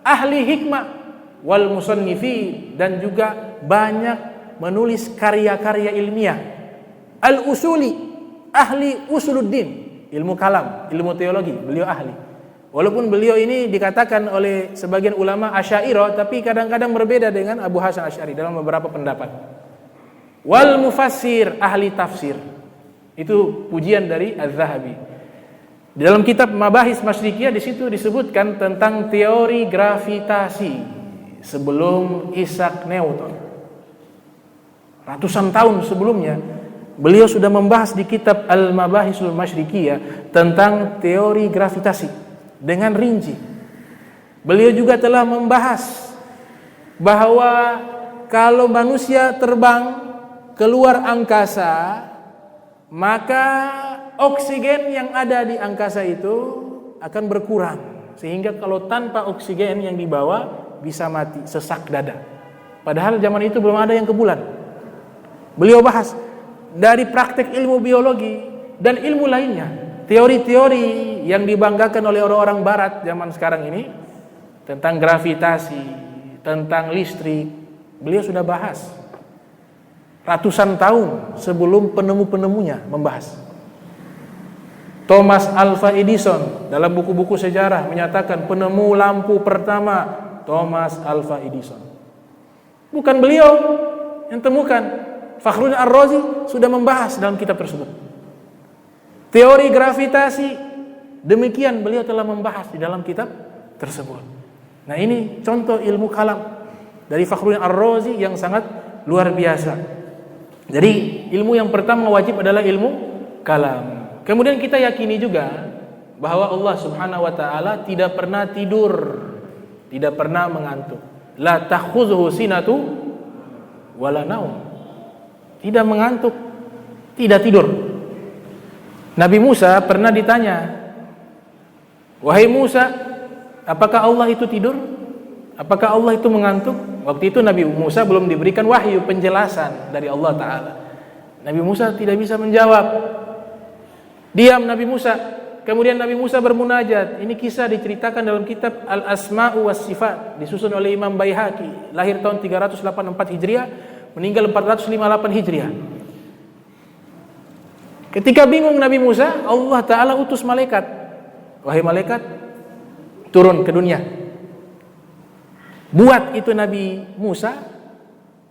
B: ahli hikmah, wal musannifin, dan juga banyak menulis karya-karya ilmiah. Al usuli, ahli usuluddin, ilmu kalam, ilmu teologi, beliau ahli. Walaupun beliau ini dikatakan oleh sebagian ulama Asy'ariyah, tapi kadang-kadang berbeda dengan Abu Hasan Asy'ari dalam beberapa pendapat. Wal mufassir, ahli tafsir. Itu pujian dari Az-Zahabi. Di dalam kitab Mabahis Masyriqiyah di situ disebutkan tentang teori gravitasi sebelum Isaac Newton. Ratusan tahun sebelumnya beliau sudah membahas di kitab Al-Mabahisul Masyriqiyah tentang teori gravitasi dengan rinci. Beliau juga telah membahas bahwa kalau manusia terbang keluar angkasa, maka oksigen yang ada di angkasa itu akan berkurang. Sehingga kalau tanpa oksigen yang dibawa bisa mati, sesak dada. Padahal zaman itu belum ada yang ke bulan. Beliau bahas dari praktek ilmu biologi dan ilmu lainnya, teori-teori yang dibanggakan oleh orang-orang barat zaman sekarang ini tentang gravitasi, tentang listrik, beliau sudah bahas ratusan tahun sebelum penemu-penemunya membahas. Thomas Alva Edison dalam buku-buku sejarah menyatakan penemu lampu pertama Thomas Alva Edison. Bukan beliau yang temukan. Fakhruddin Ar-Razi sudah membahas dalam kitab tersebut. Teori gravitasi demikian beliau telah membahas di dalam kitab tersebut. Nah, ini contoh ilmu kalam dari Fakhruddin Ar-Razi yang sangat luar biasa. Jadi ilmu yang pertama wajib adalah ilmu kalam. Kemudian kita yakini juga bahwa Allah Subhanahu wa taala tidak pernah tidur, tidak pernah mengantuk. La takhudhuhu sinatu wala naum. Tidak mengantuk, tidak tidur. Nabi Musa pernah ditanya, "Wahai Musa, Apakah Allah itu tidur? Apakah Allah itu mengantuk? Waktu itu Nabi Musa belum diberikan wahyu penjelasan dari Allah Ta'ala. Nabi Musa tidak bisa menjawab. Diam Nabi Musa. Kemudian Nabi Musa bermunajat. Ini kisah diceritakan dalam kitab Al-Asma'u was Sifat, disusun oleh Imam Baihaqi, lahir tahun 384 Hijriah, meninggal 458 Hijriah. Ketika bingung Nabi Musa, Allah Ta'ala utus malaikat. Wahai malaikat, turun ke dunia. Buat itu Nabi Musa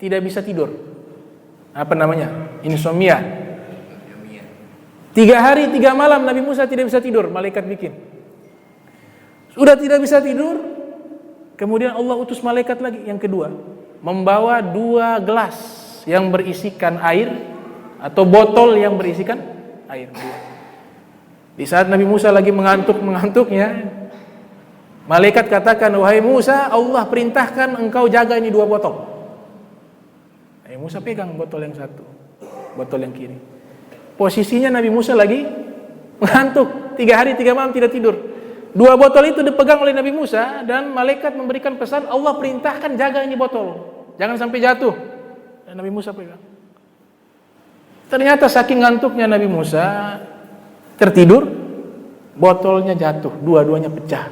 B: tidak bisa tidur. Apa namanya? Insomnia. 3 hari 3 malam Nabi Musa tidak bisa tidur, malaikat bikin. Sudah tidak bisa tidur, kemudian Allah utus malaikat lagi yang kedua, membawa 2 gelas yang berisikan air atau botol yang berisikan air. Di saat Nabi Musa lagi mengantuknya, malaikat katakan, wahai Musa, Allah perintahkan engkau jaga ini 2 botol. Nabi Musa pegang botol yang satu, botol yang kiri. Posisinya Nabi Musa lagi mengantuk, 3 hari 3 malam tidak tidur. 2 botol itu dipegang oleh Nabi Musa dan malaikat memberikan pesan, Allah perintahkan jaga ini botol, jangan sampai jatuh. Dan Nabi Musa pegang. Ternyata saking ngantuknya Nabi Musa tertidur, botolnya jatuh, dua-duanya pecah.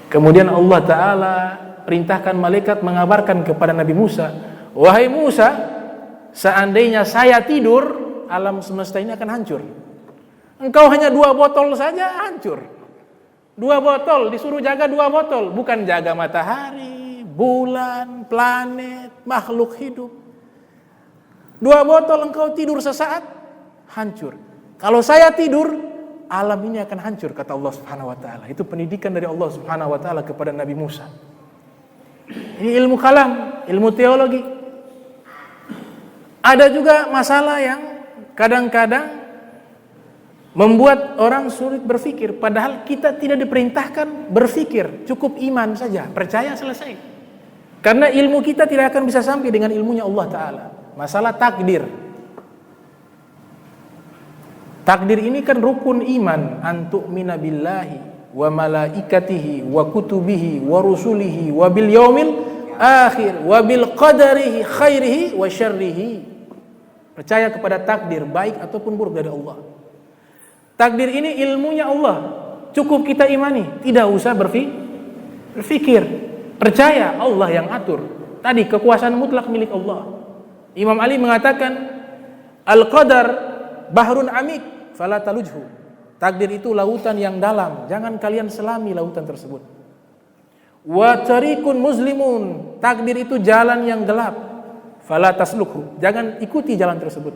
B: Kemudian Allah Ta'ala perintahkan malaikat mengabarkan kepada Nabi Musa, wahai Musa, seandainya saya tidur, alam semesta ini akan hancur. Engkau hanya 2 botol saja hancur. 2 botol, disuruh jaga 2 botol, bukan jaga matahari, bulan, planet, makhluk hidup. 2 botol engkau tidur sesaat, hancur. Kalau saya tidur, alam ini akan hancur, kata Allah Subhanahu wa taala. Itu pendidikan dari Allah Subhanahu wa taala kepada Nabi Musa. Ini ilmu kalam, ilmu teologi. Ada juga masalah yang kadang-kadang membuat orang sulit berpikir, padahal kita tidak diperintahkan berpikir, cukup iman saja, percaya, selesai. Karena ilmu kita tidak akan bisa sampai dengan ilmunya Allah Ta'ala. Masalah takdir. Takdir ini kan rukun iman, antu'mina billahi wa malaikatihi wa kutubihi wa rusulihi wa bil yaumil akhir wa bil qadarihi khairihi wa syarrihi. Percaya kepada takdir baik ataupun buruk dari Allah. Takdir ini ilmunya Allah, cukup kita imani, tidak usah berpikir. Percaya Allah yang atur. Tadi kekuasaan mutlak milik Allah. Imam Ali mengatakan, al-qadar bahrun amik fala talujhu. Takdir itu lautan yang dalam, jangan kalian selami lautan tersebut. Wa tariqun muslimun, takdir itu jalan yang gelap, fala taslukhu, jangan ikuti jalan tersebut.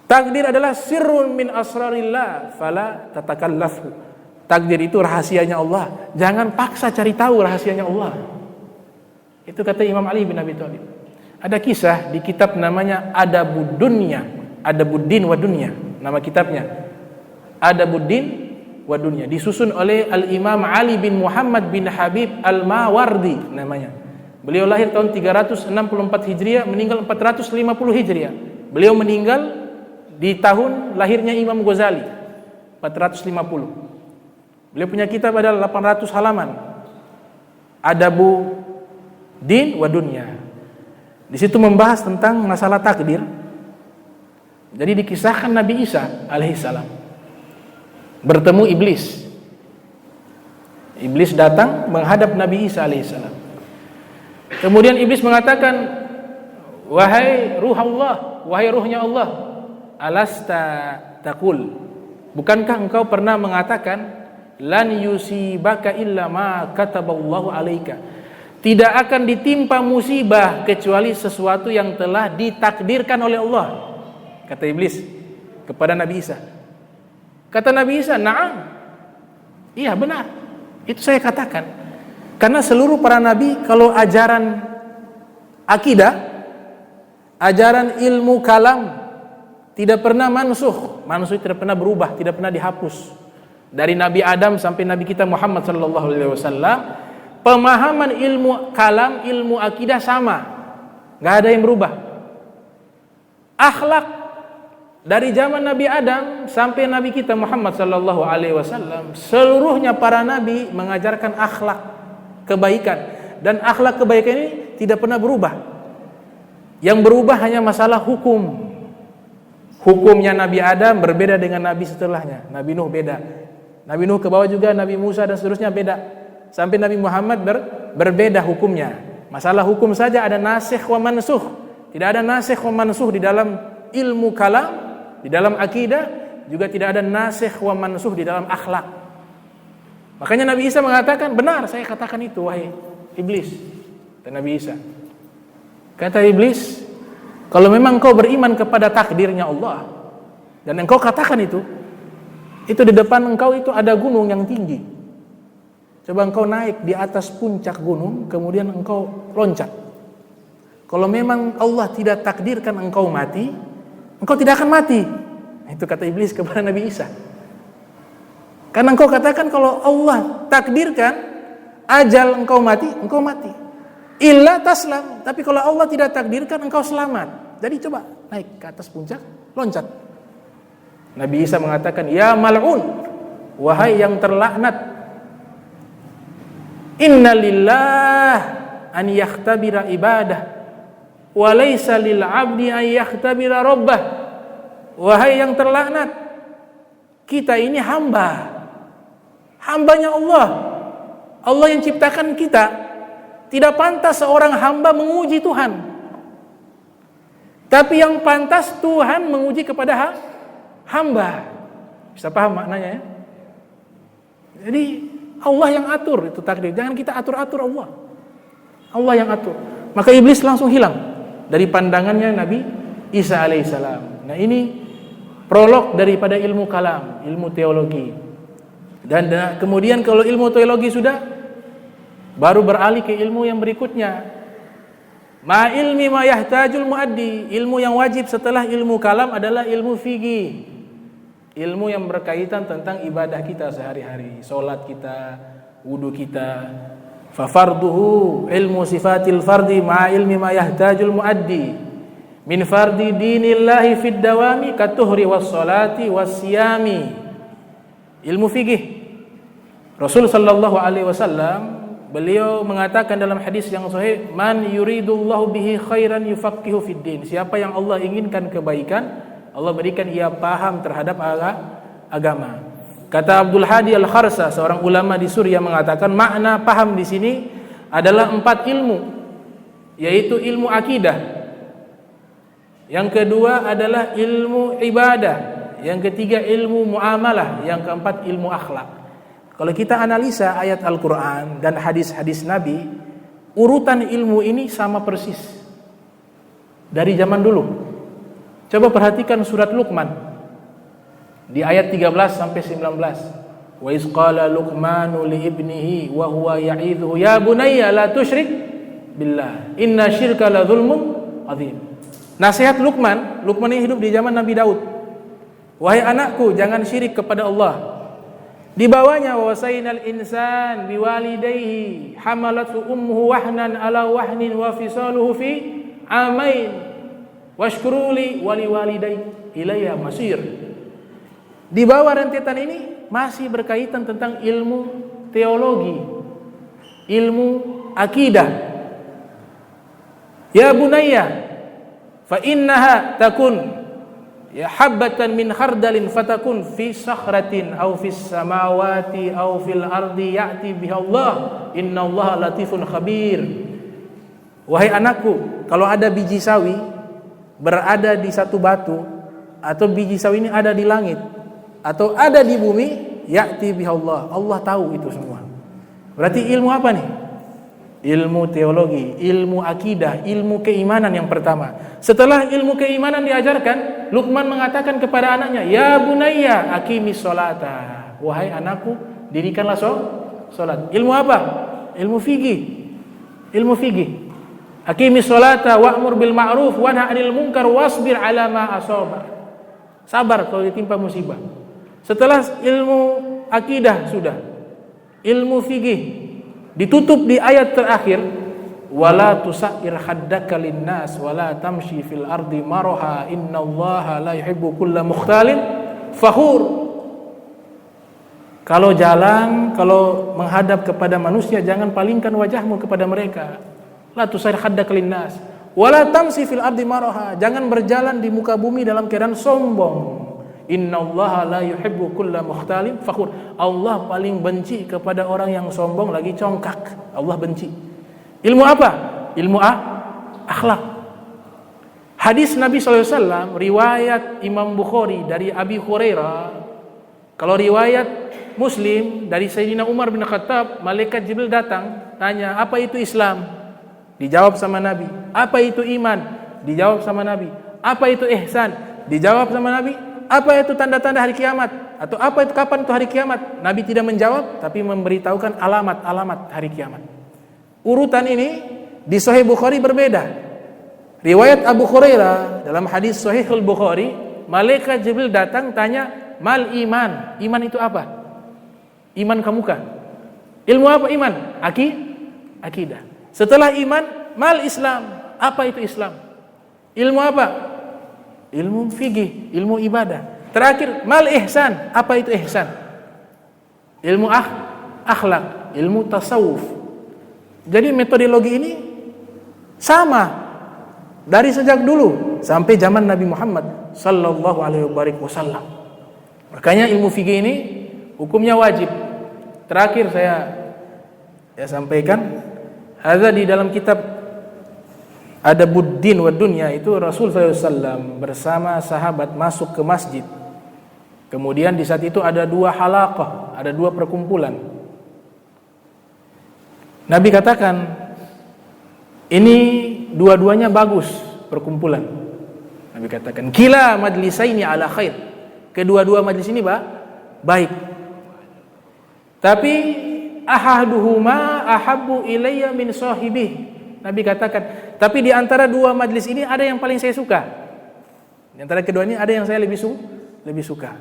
B: Takdir adalah sirrun min asrarillah, fala tatakallafhu. Takdir itu rahasianya Allah, jangan paksa cari tahu rahasianya Allah. Itu kata Imam Ali bin Abi Thalib. Ada kisah di kitab namanya Adabuddin wa Dunya, nama kitabnya Adabuddin wa Dunya, disusun oleh Al-Imam Ali bin Muhammad bin Habib Al-Mawardi namanya. Beliau lahir tahun 364 Hijriah, meninggal 450 Hijriah. Beliau meninggal di tahun lahirnya Imam Ghazali, 450. Beliau punya kitab ada 800 halaman. Adabuddin wa Dunya. Di situ membahas tentang masalah takdir. Jadi dikisahkan Nabi Isa alaihissalam bertemu iblis. Iblis datang menghadap Nabi Isa alaihissalam. Kemudian iblis mengatakan, wahai ruh Allah, wahai ruhnya Allah, alasta taqul, bukankah engkau pernah mengatakan lan yusibaka illa ma kataballahu alaika, tidak akan ditimpa musibah kecuali sesuatu yang telah ditakdirkan oleh Allah, kata iblis kepada Nabi Isa. Kata Nabi Isa, na'am, iya benar, itu saya katakan. Karena seluruh para nabi kalau ajaran akidah, ajaran ilmu kalam tidak pernah mansuh tidak pernah berubah, tidak pernah dihapus. Dari Nabi Adam sampai Nabi kita Muhammad sallallahu alaihi wasallam, pemahaman ilmu kalam, ilmu akidah sama, nggak ada yang berubah. Akhlak Dari zaman Nabi Adam sampai Nabi kita Muhammad sallallahu alaihi wasallam, seluruhnya para nabi mengajarkan akhlak kebaikan, dan akhlak kebaikan ini tidak pernah berubah. Yang berubah hanya masalah hukum. Hukumnya Nabi Adam berbeda dengan nabi setelahnya. Nabi Nuh beda. Nabi Nuh ke bawah juga, Nabi Musa dan seterusnya beda. Sampai Nabi Muhammad berbeda hukumnya. Masalah hukum saja ada nasikh wa mansukh. Tidak ada nasikh wa mansukh di dalam ilmu kalam. Di dalam akidah juga tidak ada nasikh wa mansukh di dalam akhlak. Makanya Nabi Isa mengatakan, benar saya katakan itu wahai iblis. Dan Nabi Isa, kata iblis, kalau memang kau beriman kepada takdirnya Allah dan engkau katakan itu di depan engkau itu ada gunung yang tinggi. Coba engkau naik di atas puncak gunung, kemudian engkau loncat. Kalau memang Allah tidak takdirkan engkau mati, engkau tidak akan mati. Itu kata iblis kepada Nabi Isa. Karena engkau katakan kalau Allah takdirkan ajal engkau mati, engkau mati. Illa taslam. Tapi kalau Allah tidak takdirkan, engkau selamat. Jadi coba naik ke atas puncak, loncat. Nabi Isa mengatakan, ya mal'un, wahai yang terlaknat, inna lillah an yakhtabira ibadah walaysa lil 'abdi an yakhtabira rabbah. Wahai yang terlaknat, kita ini hambanya Allah. Allah yang ciptakan kita. Tidak pantas seorang hamba menguji Tuhan. Tapi yang pantas Tuhan menguji kepada hamba. Bisa paham maknanya ya? Jadi Allah yang atur itu takdir. Jangan kita atur-atur Allah. Allah yang atur. Maka iblis langsung hilang dari pandangannya Nabi Isa alaihissalam. Nah ini prolog daripada ilmu kalam, ilmu teologi. Dan kemudian kalau ilmu teologi sudah, baru beralih ke ilmu yang berikutnya. Ma ilmi ma yahtajul muaddi. Ilmu yang wajib setelah ilmu kalam adalah ilmu fikih. Ilmu yang berkaitan tentang ibadah kita sehari-hari, salat kita, wudu kita. Fa farduhu ilmu sifatil fardi ma ilmi ma yahtajul muaddi. Min fardi dinillahi fid dawami katuhri was salati was siyami. Ilmu fikih. Rasul sallallahu alaihi wasallam beliau mengatakan dalam hadis yang sahih, man yuridullahu bihi khairan yufaqihu fid din. Siapa yang Allah inginkan kebaikan, Allah berikan ia paham terhadap agama. Kata Abdul Hadi Al-Kharsa, seorang ulama di Suriah, mengatakan makna paham di sini adalah 4 ilmu, yaitu ilmu akidah. Yang kedua adalah ilmu ibadah. Yang ketiga ilmu muamalah. Yang keempat ilmu akhlak. Kalau kita analisa ayat Al-Quran dan hadis-hadis Nabi, urutan ilmu ini sama persis dari zaman dulu. Coba perhatikan surat Luqman di ayat 13 sampai 19. Wa iz qala Luqmanu li ibnihi wa huwa ya'idhuhu ya bunayya la tusyrik billah inna syirka la dzulmun adzim. Nasihat Luqman ini hidup di zaman Nabi Daud. Wahai anakku, jangan syirik kepada Allah. Di bawahnya wasainal insan biwalidayhi hamalathu ummuhu wahnan ala wahnin wa fisaluhu fi amain washkuruli wali walidayhi ilayya masir. Di bawah rentetan ini masih berkaitan tentang ilmu teologi, ilmu akidah. Ya bunayya fa innaha takun ya habbatan min khardalin fatakun fi sakhratin aw fis samawati aw fil ardi ya'ti biha Allah innallaha latifun khabir. Wahai anakku, kalau ada biji sawi berada di satu batu, atau biji sawi ini ada di langit atau ada di bumi, ya'ti biha Allah, Allah tahu itu semua. Berarti ilmu apa nih? Ilmu teologi, ilmu akidah, ilmu keimanan yang pertama. Setelah ilmu keimanan diajarkan, Luqman mengatakan kepada anaknya, ya bunayya aqimis sholata. Wahai anakku, dirikanlah sholat. Ilmu apa? Ilmu fikih. Ilmu fikih. Aqimis sholata wa'mur bil ma'ruf wanha 'anil munkar wasbir 'ala ma asaba. Sabar kalau ditimpa musibah. Setelah ilmu akidah sudah, ilmu fikih ditutup di ayat terakhir wala tusair haddaka linnas wala tamshi fil ardi maraha innallaha la yuhibbu kulla mukhtalin fakhur. Kalau jalan, kalau menghadap kepada manusia, jangan palingkan wajahmu kepada mereka. La tusair haddaka linnas wala tamshi fil ardi maraha, jangan berjalan di muka bumi dalam keadaan sombong. Innallaha la yuhibbu kulla mukhtalin fakhur. Allah paling benci kepada orang yang sombong lagi congkak. Allah benci. Ilmu apa? Ilmu akhlak. Hadis Nabi SAW riwayat Imam Bukhari dari Abi Hurairah. Kalau riwayat Muslim dari Sayyidina Umar bin Khattab, malaikat Jibril datang tanya, apa itu Islam? Dijawab sama Nabi. Apa itu iman? Dijawab sama Nabi. Apa itu ihsan? Dijawab sama Nabi. Apa itu tanda-tanda hari kiamat? Atau apa itu kapan itu hari kiamat? Nabi tidak menjawab, tapi memberitahukan alamat-alamat hari kiamat. Urutan ini di Sahih Bukhari berbeda. Riwayat Abu Hurairah dalam hadis Sahih Al-Bukhari, malaikat Jibril datang tanya, mal iman? Iman itu apa? Iman kamuka. Ilmu apa iman? Akidah. Setelah iman, mal Islam? Apa itu Islam? Ilmu apa? Ilmu fikih, ilmu ibadah. Terakhir, mal ihsan? Apa itu ihsan? Ilmu akhlak, ilmu tasawuf. Jadi metodologi ini sama dari sejak dulu sampai zaman Nabi Muhammad sallallahu alaihi wasallam. Makanya ilmu fikih ini hukumnya wajib. Terakhir saya sampaikan, ada di dalam kitab Adabuddin wa Dunya itu Rasul SAW bersama sahabat masuk ke masjid. Kemudian di saat itu ada 2 halaqah, ada 2 perkumpulan. Nabi katakan, ini dua-duanya bagus perkumpulan. Nabi katakan, kila majlisaini ala khair. Kedua-dua majlis ini baik. Tapi ahaduhuma ahabbu ilayya min sahibih. Nabi katakan, tapi di antara 2 majlis ini ada yang paling saya suka. Di antara kedua ini ada yang saya lebih suka.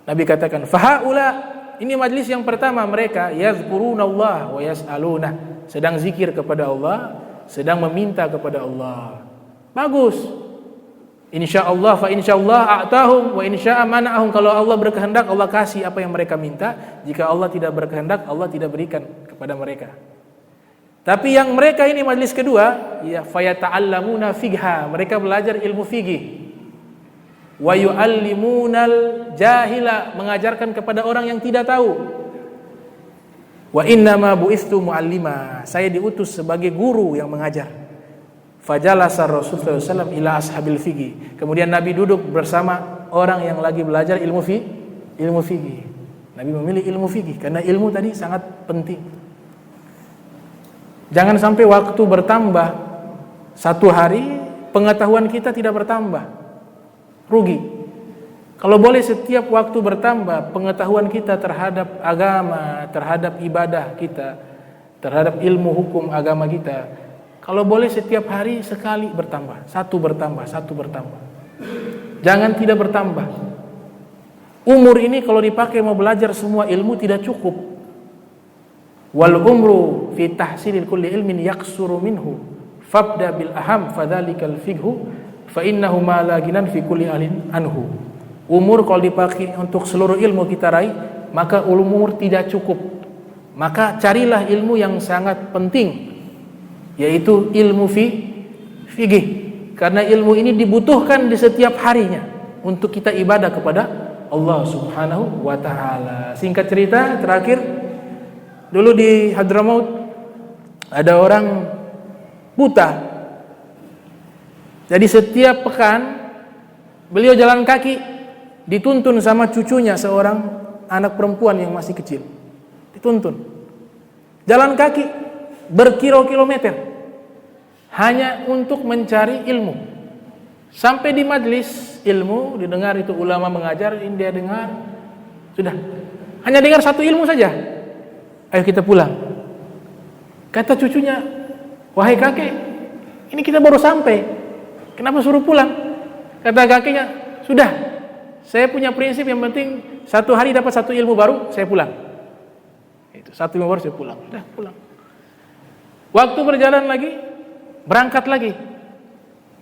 B: Nabi katakan, fahaula, ini majlis yang pertama, mereka yazkurunallah wa yas'aluna, sedang zikir kepada Allah, sedang meminta kepada Allah. Bagus. Insyaallah fa insyaallah a'tahum wa insya'a mana'ahum. Kalau Allah berkehendak, Allah kasih apa yang mereka minta. Jika Allah tidak berkehendak, Allah tidak berikan kepada mereka. Tapi yang mereka ini majlis kedua, ya fayata'allamuna fiqha, mereka belajar ilmu fikih. Wa yu'allimunal jahila, mengajarkan kepada orang yang tidak tahu. Wa innama bu'istu mu'allima, saya diutus sebagai guru yang mengajar. Fajalasa Rasulullah SAW ila ashabil fiqih. Kemudian Nabi duduk bersama orang yang lagi belajar ilmu fikih. Nabi memilih ilmu fikih karena ilmu tadi sangat penting. Jangan sampai waktu bertambah, 1 hari pengetahuan kita tidak bertambah, rugi. Kalau boleh setiap waktu bertambah pengetahuan kita terhadap agama, terhadap ibadah kita, terhadap ilmu hukum agama kita, kalau boleh setiap hari sekali bertambah, 1 bertambah. Jangan tidak bertambah. Umur ini kalau dipakai mau belajar semua ilmu tidak cukup. Wal umru fi tahsilil kulli ilmin yaksuru minhu fabda bil aham fadzalikal fiqhu fa innahu ma la ginan fi kulli alin anhu. Umur kalau dipakai untuk seluruh ilmu kita raih, maka umur tidak cukup. Maka carilah ilmu yang sangat penting, yaitu ilmu fikih. Karena ilmu ini dibutuhkan di setiap harinya untuk kita ibadah kepada Allah Subhanahu wa taala. Singkat cerita, terakhir dulu di Hadramaut ada orang buta. Jadi setiap pekan beliau jalan kaki, dituntun sama cucunya seorang anak perempuan yang masih kecil. Dituntun jalan kaki berkilo-kilometer hanya untuk mencari ilmu. Sampai di majlis ilmu didengar itu ulama mengajar, ini dia dengar, sudah hanya dengar 1 ilmu saja. Ayo kita pulang. Kata cucunya, wahai kakek, ini kita baru sampai, kenapa suruh pulang? Kata kakeknya, sudah, saya punya prinsip yang penting 1 hari dapat 1 ilmu baru, saya pulang. Itu 1 ilmu baru saya pulang. Sudah pulang. Waktu berjalan lagi, berangkat lagi.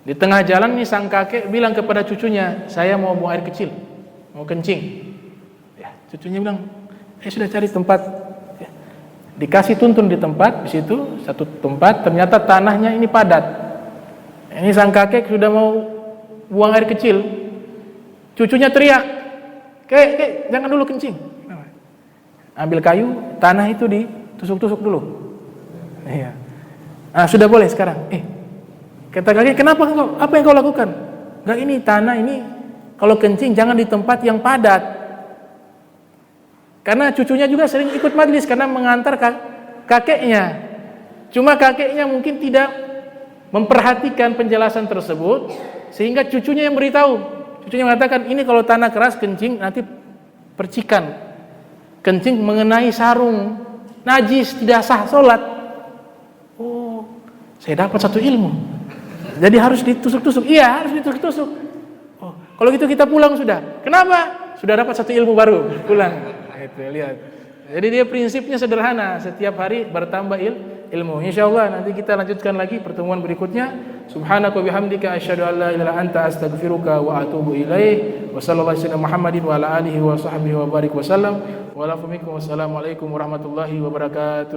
B: Di tengah jalan nih sang kakek bilang kepada cucunya, saya mau buang air kecil, mau kencing. Ya, cucunya bilang, sudah cari tempat. Ya. Dikasih tuntun di tempat, di situ satu tempat, ternyata tanahnya ini padat. Ini sang kakek sudah mau buang air kecil, cucunya teriak, kek, jangan dulu kencing. Ambil kayu, tanah itu ditusuk-tusuk dulu. Iya. Sudah boleh sekarang. Kata kakek, kenapa engkau? Apa yang kau lakukan? Enggak, ini tanah ini kalau kencing jangan di tempat yang padat. Karena cucunya juga sering ikut majlis karena mengantar kakeknya. Cuma kakeknya mungkin tidak memperhatikan penjelasan tersebut sehingga cucunya yang beritahu. Cucunya mengatakan, ini kalau tanah keras kencing nanti percikan. Kencing mengenai sarung, najis, tidak sah salat. Oh, saya dapat satu ilmu. Jadi harus ditusuk-tusuk. Iya, harus ditusuk-tusuk. Oh, kalau gitu kita pulang sudah. Kenapa? Sudah dapat satu ilmu baru. Pulang. Itu lihat. Jadi dia prinsipnya sederhana. Setiap hari bertambah ilmu. Insyaallah nanti kita lanjutkan lagi pertemuan berikutnya. Subhanaka bihamdika asyhadu an la ilaha illa anta astaghfiruka wa atubu ilaik. Wa sallallahu alaihi wasallam Muhammadin wa ala alihi wa sahbihi wa barik wasallam. Wa lakum wassalamu alaikum warahmatullahi wabarakatuh.